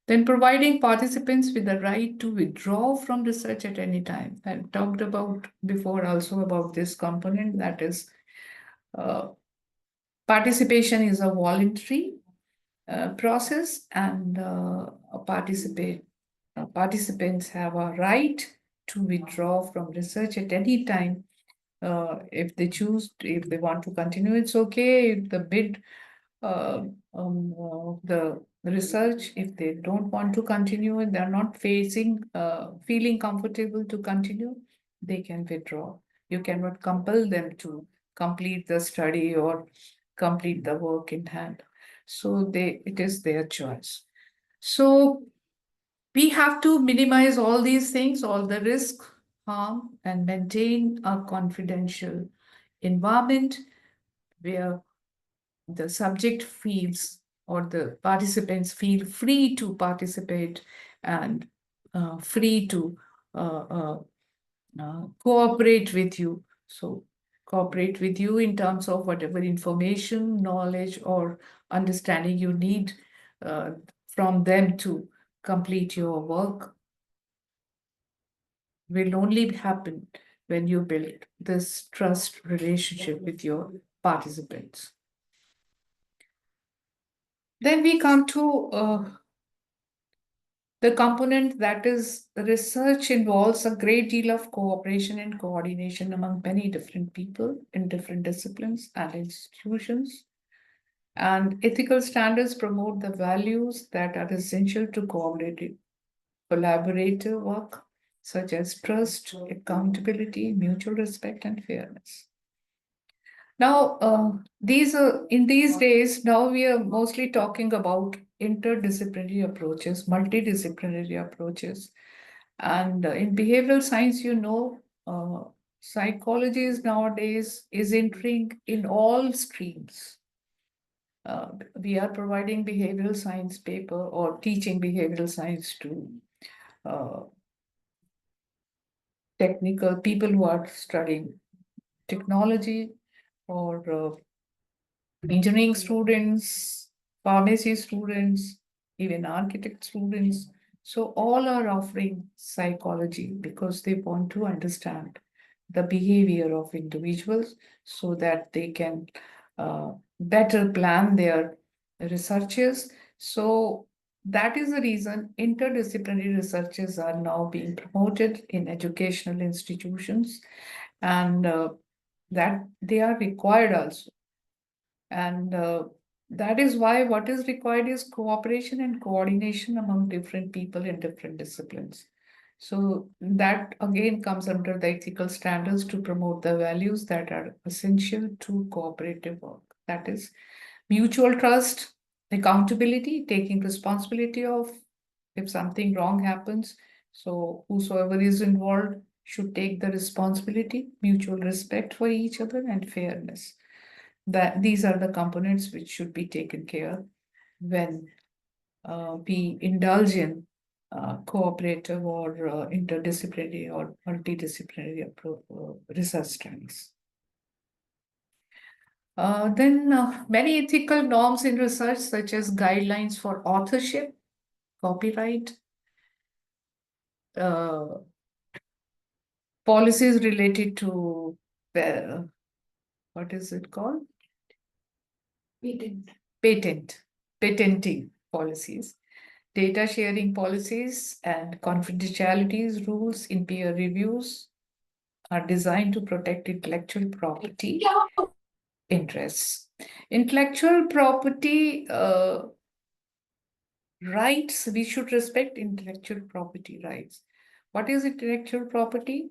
Then providing participants with the right to withdraw from research at any time. I talked about before also about this component, that is participation is a voluntary process, and participants have a right to withdraw from research at any time. If they choose, if they want to continue, it's okay. If the bid the research. If they don't want to continue and they're not feeling comfortable to continue, they can withdraw. You cannot compel them to complete the study or complete the work in hand. So it is their choice. So we have to minimize all these things, all the risk, harm, and maintain a confidential environment where the subject feels or the participants feel free to participate and free to cooperate with you. So cooperate with you in terms of whatever information, knowledge, or understanding you need from them to complete your work will only happen when you build this trust relationship with your participants. Then we come to the component that is research involves a great deal of cooperation and coordination among many different people in different disciplines and institutions. And ethical standards promote the values that are essential to collaborative work, such as trust, accountability, mutual respect, and fairness. Now, in these days, now we are mostly talking about interdisciplinary approaches, multidisciplinary approaches. And in behavioral science, psychology is nowadays is entering in all streams. We are providing behavioral science paper or teaching behavioral science to technical people who are studying technology or engineering students, pharmacy students, even architect students. So all are offering psychology because they want to understand the behavior of individuals so that they can better plan their researches. So that is the reason interdisciplinary researches are now being promoted in educational institutions, and that they are required also. And that is why what is required is cooperation and coordination among different people in different disciplines. So that again comes under the ethical standards to promote the values that are essential to cooperative work. That is mutual trust, accountability, taking responsibility of if something wrong happens. So whosoever is involved should take the responsibility, mutual respect for each other, and fairness. That these are the components which should be taken care when we indulge in cooperative or interdisciplinary or multidisciplinary research studies. Then many ethical norms in research, such as guidelines for authorship, copyright, policies related to what is it called? Patenting policies, data sharing policies, and confidentiality rules in peer reviews are designed to protect intellectual property interests. Intellectual property rights, we should respect intellectual property rights. What is intellectual property?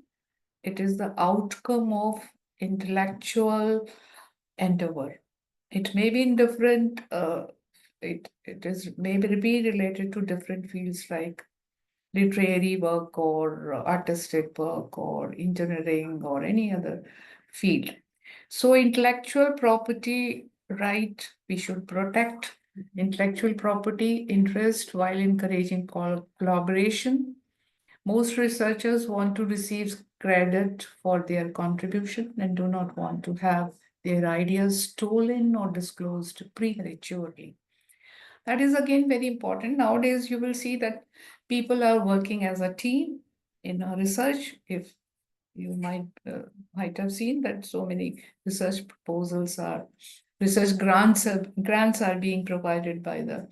It is the outcome of intellectual endeavor. It may be in different, it is maybe be related to different fields like literary work or artistic work or engineering or any other field. So intellectual property right, we should protect intellectual property interest while encouraging collaboration. Most researchers want to receive credit for their contribution and do not want to have their ideas stolen or disclosed prematurely. That is again very important. Nowadays, you will see that people are working as a team in a research. If you might have seen that so many research proposals research grants are being provided by the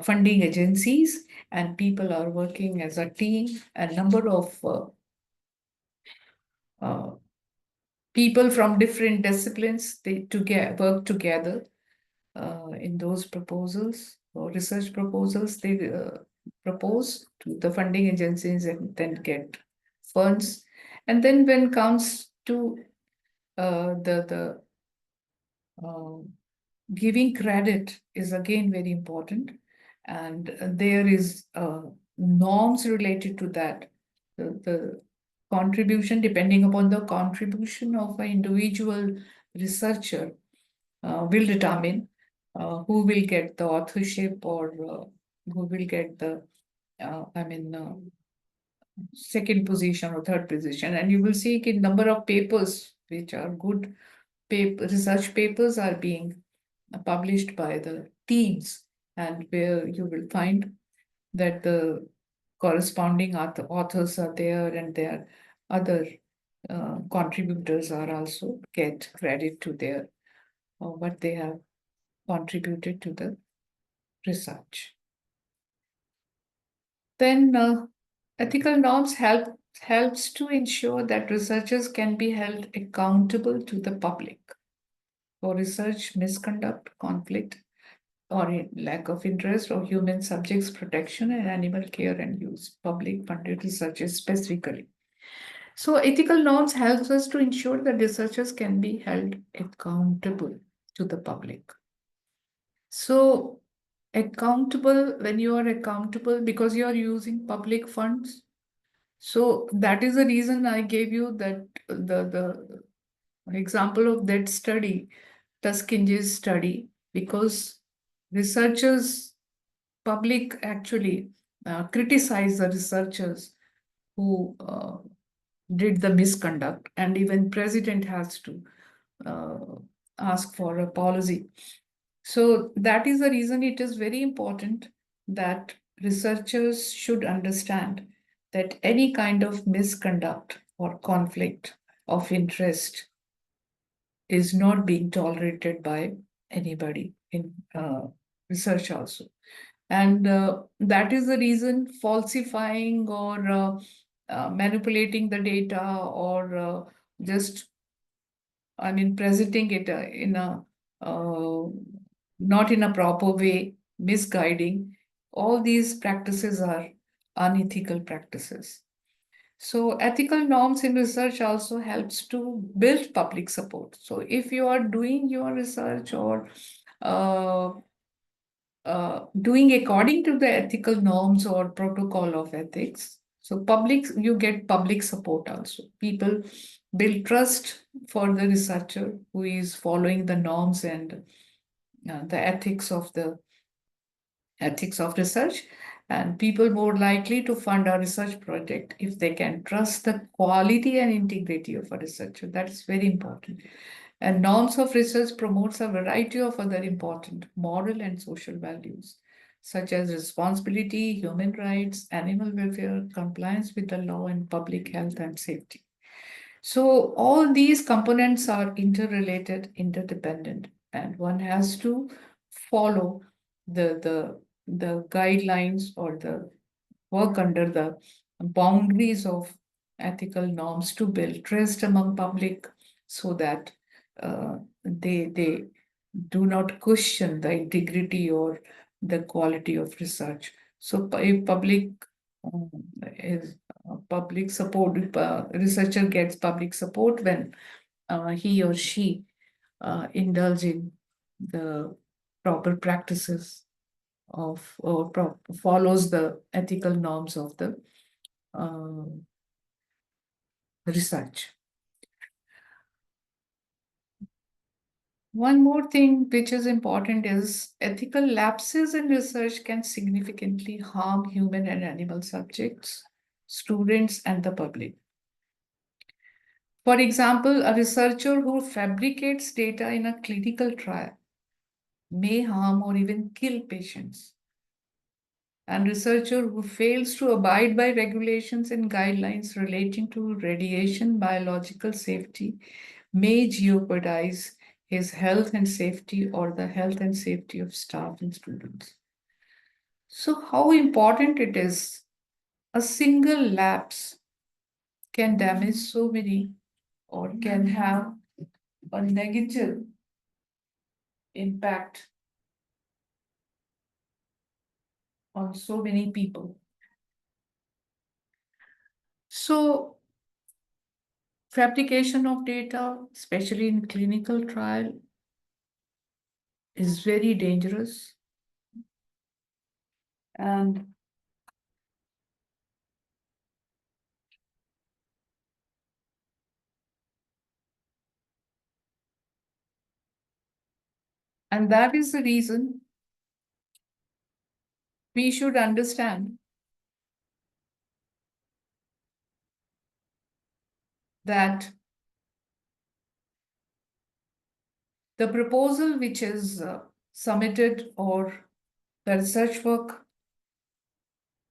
funding agencies, and people are working as a team. A number of people from different disciplines, they work together in those proposals or research proposals they propose to the funding agencies and then get funds. And then when it comes to the giving credit is again very important, and there is norms related to that. The contribution, depending upon the contribution of an individual researcher, will determine who will get the authorship or who will get the, second position or third position. And you will see in number of papers which are good research papers are being published by the teams, and where you will find that the corresponding authors are there, and their other contributors are also get credit to their what they have contributed to the research. Then ethical norms helps to ensure that researchers can be held accountable to the public for research misconduct, conflict, or lack of interest, or human subjects protection and animal care and use, public funded research specifically. So ethical norms helps us to ensure that researchers can be held accountable to the public. So accountable, when you are accountable because you are using public funds. So that is the reason I gave you that the example of that study, Tuskinge's study, because researchers, public actually criticize the researchers who did the misconduct, and even president has to ask for a policy. So that is the reason it is very important that researchers should understand that any kind of misconduct or conflict of interest is not being tolerated by anybody in research also. And that is the reason falsifying or manipulating the data or just, presenting it in a not in a proper way, misguiding, all these practices are unethical practices. So ethical norms in research also helps to build public support. So if you are doing your research or doing according to the ethical norms or protocol of ethics, so you get public support also. People build trust for the researcher who is following the norms and the ethics of research, and people more likely to fund a research project if they can trust the quality and integrity of a researcher. That is very important. And norms of research promotes a variety of other important moral and social values, such as responsibility, human rights, animal welfare, compliance with the law, and public health and safety. So all these components are interrelated, interdependent, and one has to follow the guidelines or the work under the boundaries of ethical norms to build trust among public, so that they do not question the integrity or the quality of research. So if public support, researcher gets public support when he or she indulge in the proper practices of or follows the ethical norms of the research. One more thing which is important is ethical lapses in research can significantly harm human and animal subjects, students, and the public. For example, a researcher who fabricates data in a clinical trial may harm or even kill patients. And researcher who fails to abide by regulations and guidelines relating to radiation biological safety may jeopardize his health and safety or the health and safety of staff and students. So how important it is, a single lapse can damage so many or can have a negative impact on so many people. So fabrication of data, especially in clinical trial, is very dangerous. And that is the reason we should understand that the proposal which is submitted or the research work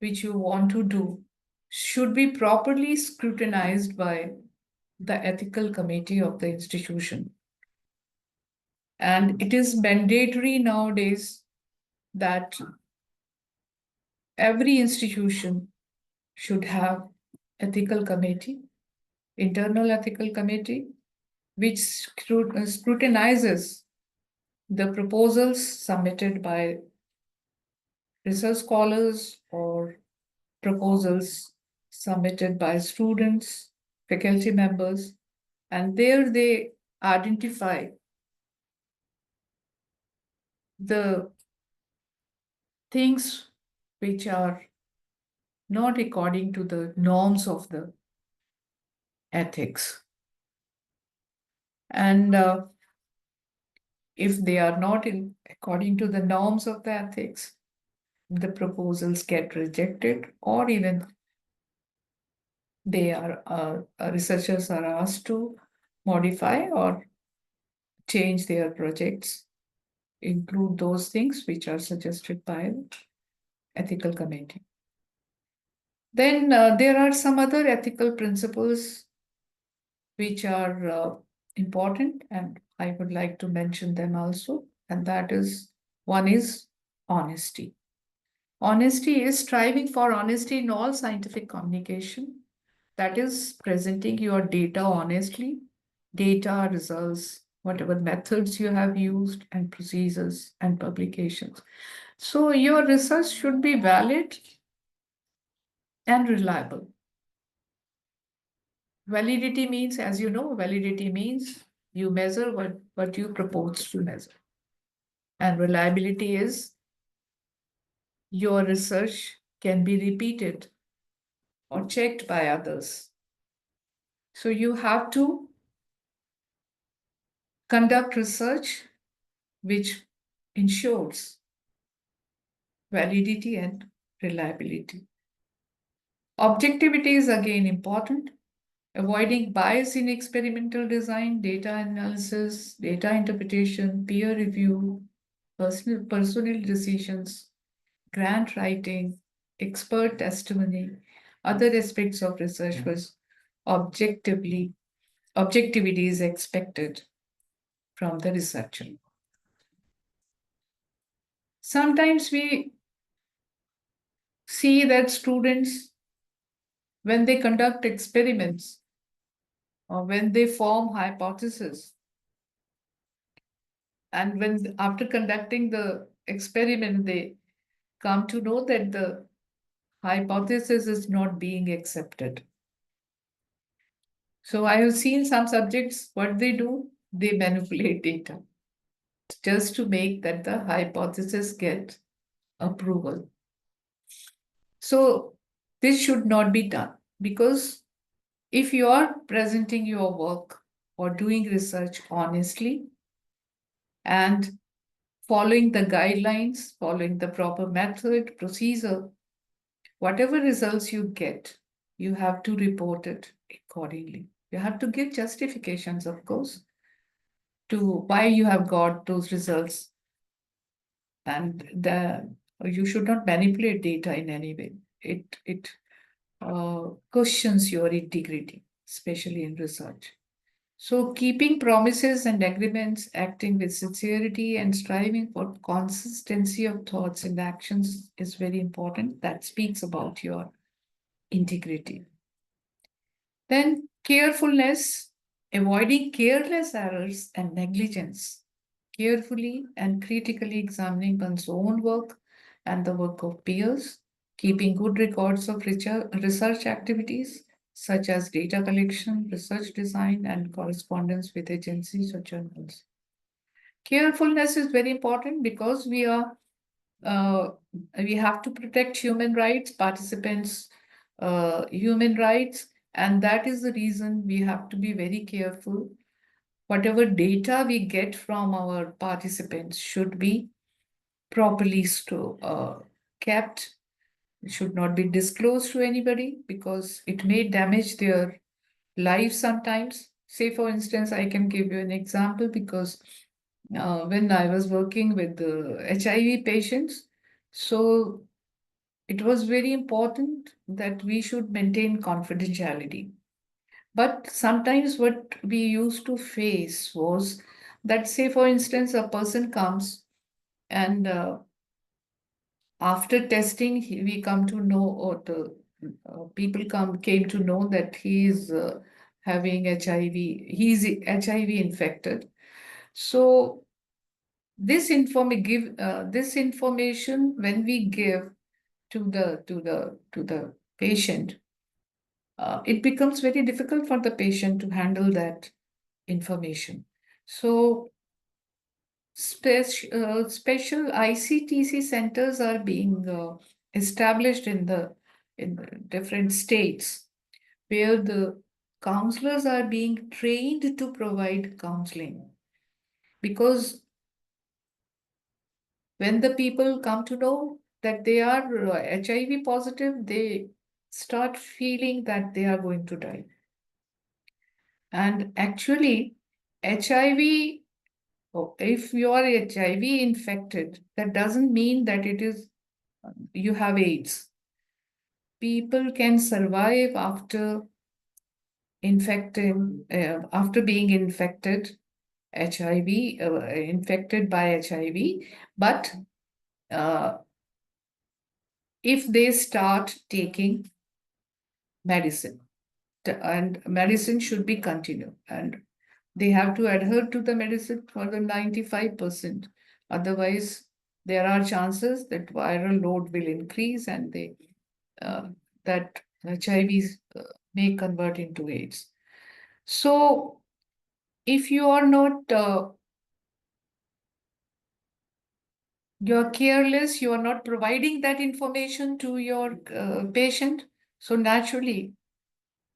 which you want to do should be properly scrutinized by the ethical committee of the institution. And it is mandatory nowadays that every institution should have ethical committee, internal ethical committee, which scrutinizes the proposals submitted by research scholars or proposals submitted by students, faculty members, and there they identify the things which are not according to the norms of the ethics. And if they are not according to the norms of the ethics, the proposals get rejected, or even they are researchers are asked to modify or change their projects, include those things which are suggested by ethical committee. Then there are some other ethical principles which are important, and I would like to mention them also. And that is, one is honesty. Honesty is striving for honesty in all scientific communication. That is presenting your data honestly, data, results, whatever methods you have used, and procedures and publications. So your research should be valid and reliable. Validity means, as you know, validity means you measure what you propose to measure. And reliability is your research can be repeated or checked by others. So you have to conduct research which ensures validity and reliability. Objectivity is again important. Avoiding bias in experimental design, data analysis, data interpretation, peer review, personal decisions, grant writing, expert testimony, other aspects of research was objectivity is expected from the researcher. Sometimes we see that students, when they conduct experiments or when they form hypotheses, and when after conducting the experiment, they come to know that the hypothesis is not being accepted. So I have seen some subjects, what they do, they manipulate data just to make that the hypothesis get approval. So this should not be done, because if you are presenting your work or doing research honestly and following the guidelines, following the proper method, procedure, whatever results you get, you have to report it accordingly. You have to give justifications, of course, to why you have got those results. And you should not manipulate data in any way. It questions your integrity, especially in research. So keeping promises and agreements, acting with sincerity, and striving for consistency of thoughts and actions is very important. That speaks about your integrity. Then carefulness, avoiding careless errors and negligence, carefully and critically examining one's own work and the work of peers, keeping good records of research activities such as data collection, research design, and correspondence with agencies or journals. Carefulness is very important because we have to protect human rights, participants' human rights, and that is the reason we have to be very careful. Whatever data we get from our participants should be properly kept. It should not be disclosed to anybody because it may damage their lives sometimes. Say, for instance, I can give you an example because when I was working with the HIV patients, so it was very important that we should maintain confidentiality. But sometimes what we used to face was that, say, for instance, a person comes and after testing, we come to know, or the people came to know that he is having HIV, he's HIV infected. So this information when we give to the patient, it becomes very difficult for the patient to handle that information. So special ICTC centers are being established in the different states where the counselors are being trained to provide counseling. Because when the people come to know that they are HIV positive, they start feeling that they are going to die. And actually, HIV, if you are HIV infected, that doesn't mean that it is you have AIDS. People can survive after after being infected infected by HIV, but if they start taking medicine, and medicine should be continued, and they have to adhere to the medicine for the 95%. Otherwise, there are chances that viral load will increase and that HIV may convert into AIDS. So, if you are not you're careless, you are not providing that information to your patient, so naturally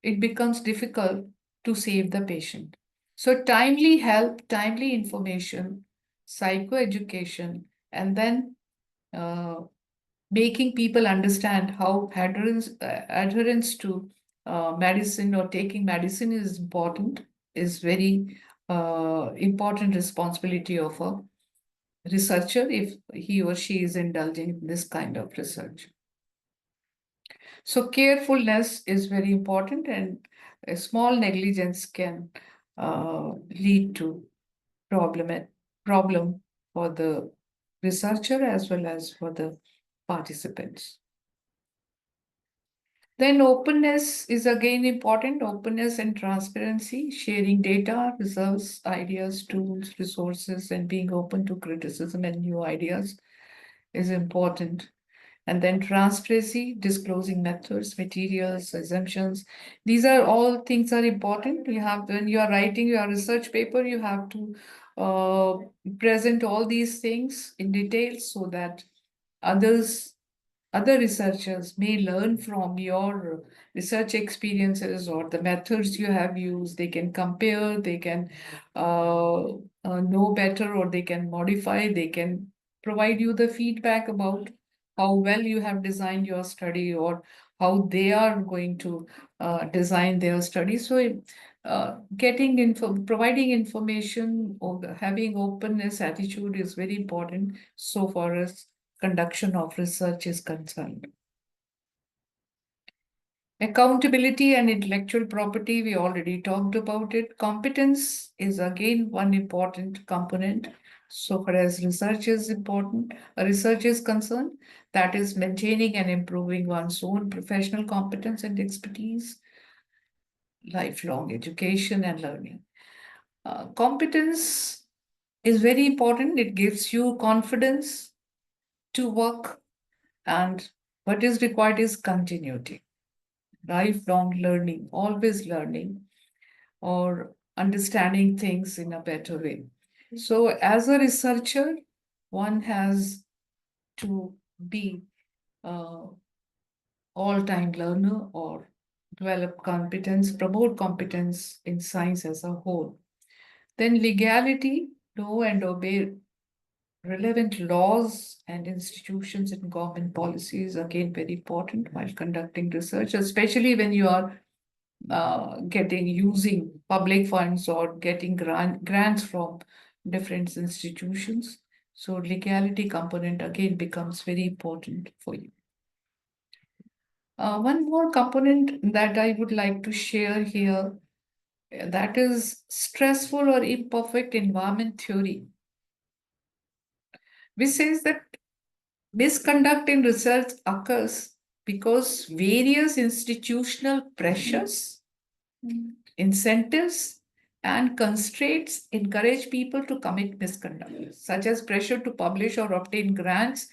it becomes difficult to save the patient. So timely help, timely information, psychoeducation, and then making people understand how adherence to medicine or taking medicine is important, is very important responsibility of a researcher if he or she is indulging in this kind of research. So carefulness is very important, and a small negligence can lead to problem for the researcher as well as for the participants. Then openness is again important. Openness and transparency, sharing data, results, ideas, tools, resources, and being open to criticism and new ideas is important. And then transparency, disclosing methods, materials, assumptions. These are all things are important. You have, when you are writing your research paper, you have to present all these things in detail so that other researchers may learn from your research experiences or the methods you have used. They can compare, they can know better, or they can modify, they can provide you the feedback about how well you have designed your study or how they are going to design their study. So providing information or having openness attitude is very important so far as conduction of research is concerned. Accountability and intellectual property, we already talked about it. Competence is again one important component. So far as research is concerned, that is maintaining and improving one's own professional competence and expertise, lifelong education and learning. Competence is very important. It gives you confidence to work And what is required is continuity, lifelong learning, always learning or understanding things in a better way. So, as a researcher, one has to be all-time learner or develop competence, promote competence in science as a whole. Then legality, know and obey relevant laws and institutions and government policies, again very important while conducting research, especially when you are using public funds or getting grants from different institutions. So legality component again becomes very important for you. One more component that I would like to share here, that is stressful or imperfect environment theory, which says that misconduct in research occurs because various institutional pressures, incentives, and constraints encourage people to commit misconduct, such as pressure to publish or obtain grants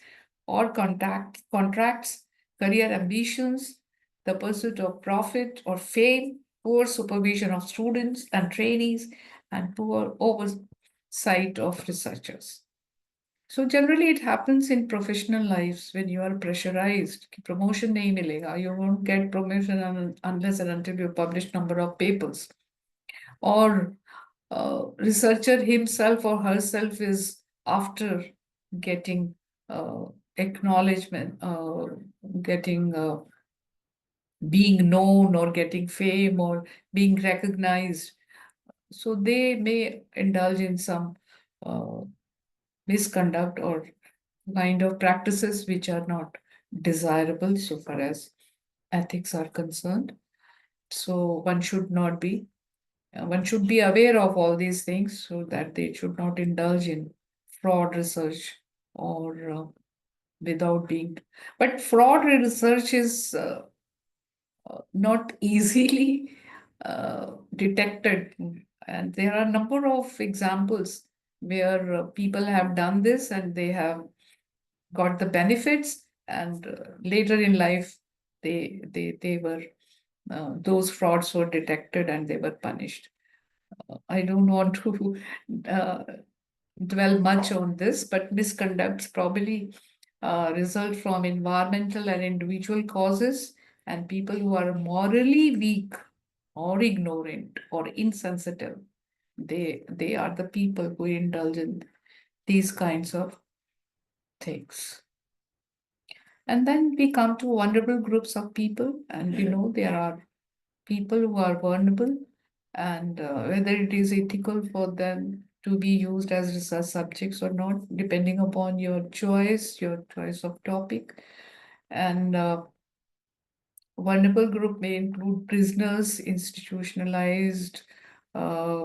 or contracts, career ambitions, the pursuit of profit or fame, poor supervision of students and trainees, and poor oversight of researchers. So generally it happens in professional lives when you are pressurized. Promotion nahi milega. You won't get promotion unless and until you publish number of papers. Or researcher himself or herself is after getting acknowledgement, getting being known or getting fame or being recognized. So they may indulge in some misconduct or kind of practices which are not desirable so far as ethics are concerned. So one should be aware of all these things so that they should not indulge in fraud research or without being. But fraud research is not easily detected, and there are a number of examples where people have done this and they have got the benefits, and later in life they were those frauds were detected and they were punished. I don't want to dwell much on this, but misconducts probably result from environmental and individual causes, and people who are morally weak or ignorant or insensitive, they are the people who indulge in these kinds of things. And then we come to vulnerable groups of people, and we know there are people who are vulnerable, and whether it is ethical for them to be used as research subjects or not, depending upon your choice of topic. And vulnerable group may include prisoners, institutionalized uh,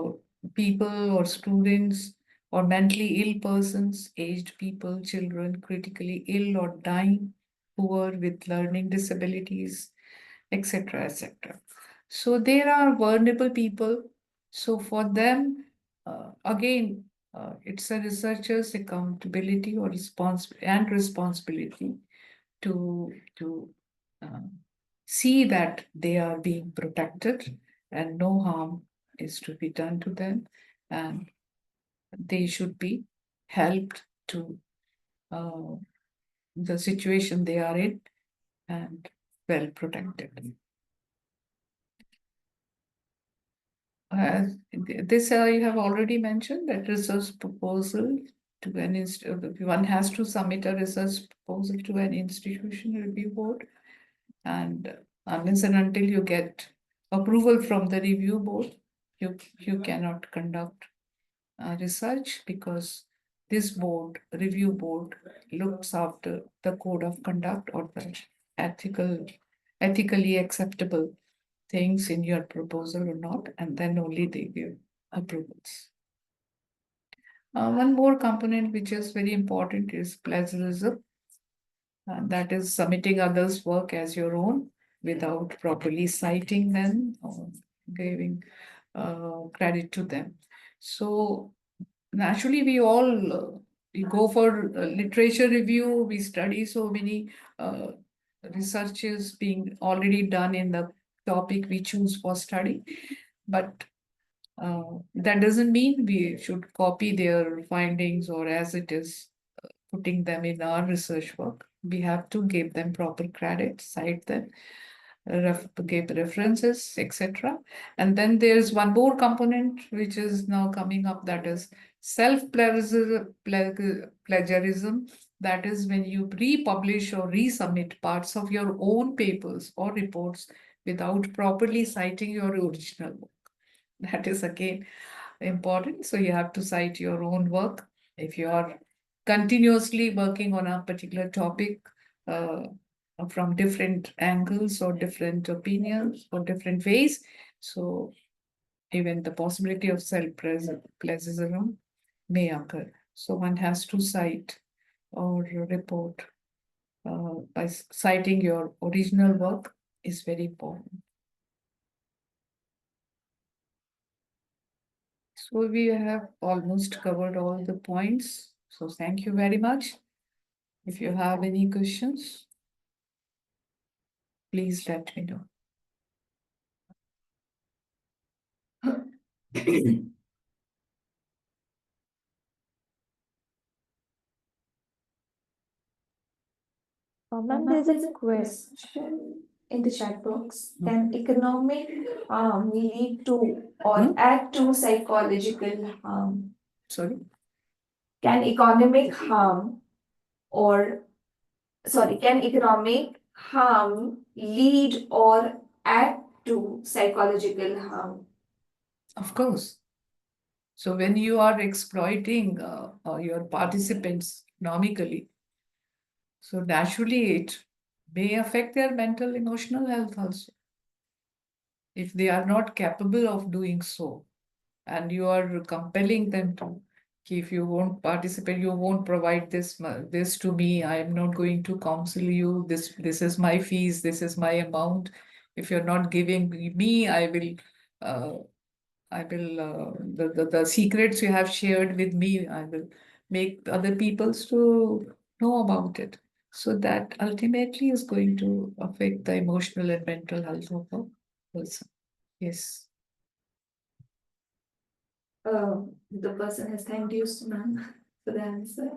people or students, or mentally ill persons, aged people, children, critically ill or dying, poor with learning disabilities, etc., etc. So there are vulnerable people. So for them, again, it's a researcher's accountability or responsibility to see that they are being protected and no harm is to be done to them, and they should be helped to the situation they are in and well protected. This I have already mentioned, that research proposal to an one has to submit a research proposal to an institution review board, and unless and until you get approval from the review board, you cannot conduct research, because this review board, looks after the code of conduct or the ethically acceptable things in your proposal or not, and then only they give approvals. One more component which is very important is plagiarism. That is submitting others' work as your own without properly citing them or giving credit to them. So naturally, we all we go for literature review, we study so many researches being already done in the topic we choose for study. But that doesn't mean we should copy their findings or as it is putting them in our research work. We have to give them proper credit, cite them, give references, etc. And then there's one more component which is now coming up, that is self-plagiarism. That is when you republish or resubmit parts of your own papers or reports without properly citing your original work. That is again important. So you have to cite your own work. If you are continuously working on a particular topic from different angles or different opinions or different ways, so even the possibility of self-plagiarism may occur. So one has to cite or report by citing your original work is very important. So we have almost covered all the points. So thank you very much. If you have any questions, please let me know. Ma'am, there's a question in the chat box. Can economic harm lead to or add to psychological harm? Sorry. Can economic harm or can economic harm lead or add to psychological harm? Of course. So when you are exploiting your participants economically, so naturally it may affect their mental, emotional health also. If they are not capable of doing so, and you are compelling them to, if you won't participate, you won't provide this to me, I am not going to counsel you, this is my fees, this is my amount. If you're not giving me, I will the secrets you have shared with me, I will make other peoples to know about it. So that ultimately is going to affect the emotional and mental health of a person. Yes. The person has thanked you, ma'am, for the answer.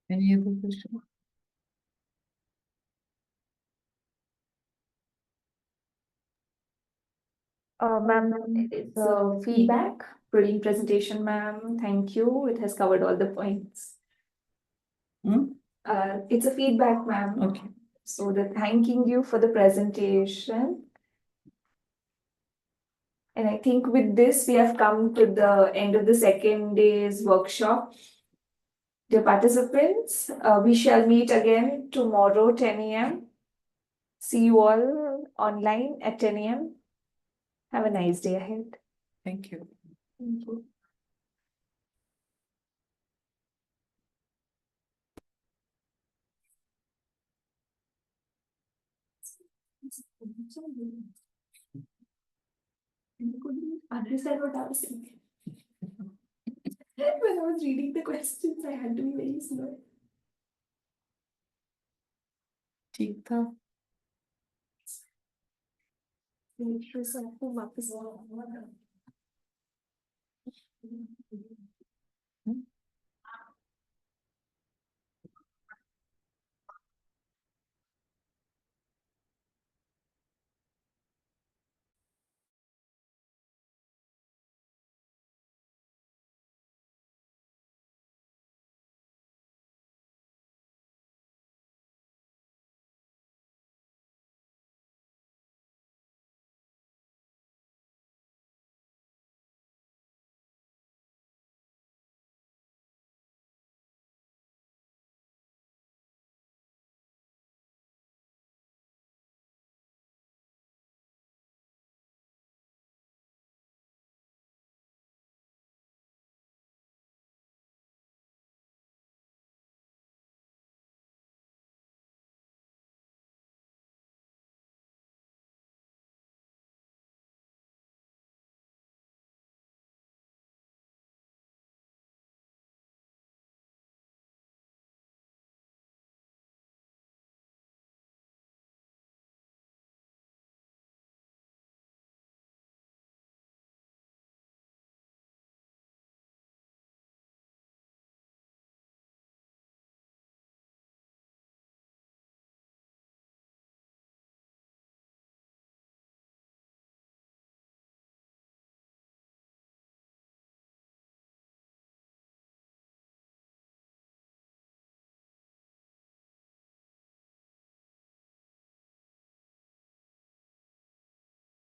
Any other question? Ma'am, it's a feedback, brilliant presentation, ma'am. Thank you. It has covered all the points. It's a feedback, ma'am. Okay. So the thanking you for the presentation. And I think with this, we have come to the end of the second day's workshop. Dear participants, we shall meet again tomorrow, 10 a.m. See you all online at 10 a.m. Have a nice day ahead. Thank you. Thank you. I couldn't understand what I was saying. When I was reading the questions, I had to be very slow. ठीक था. फिर से आपको वापस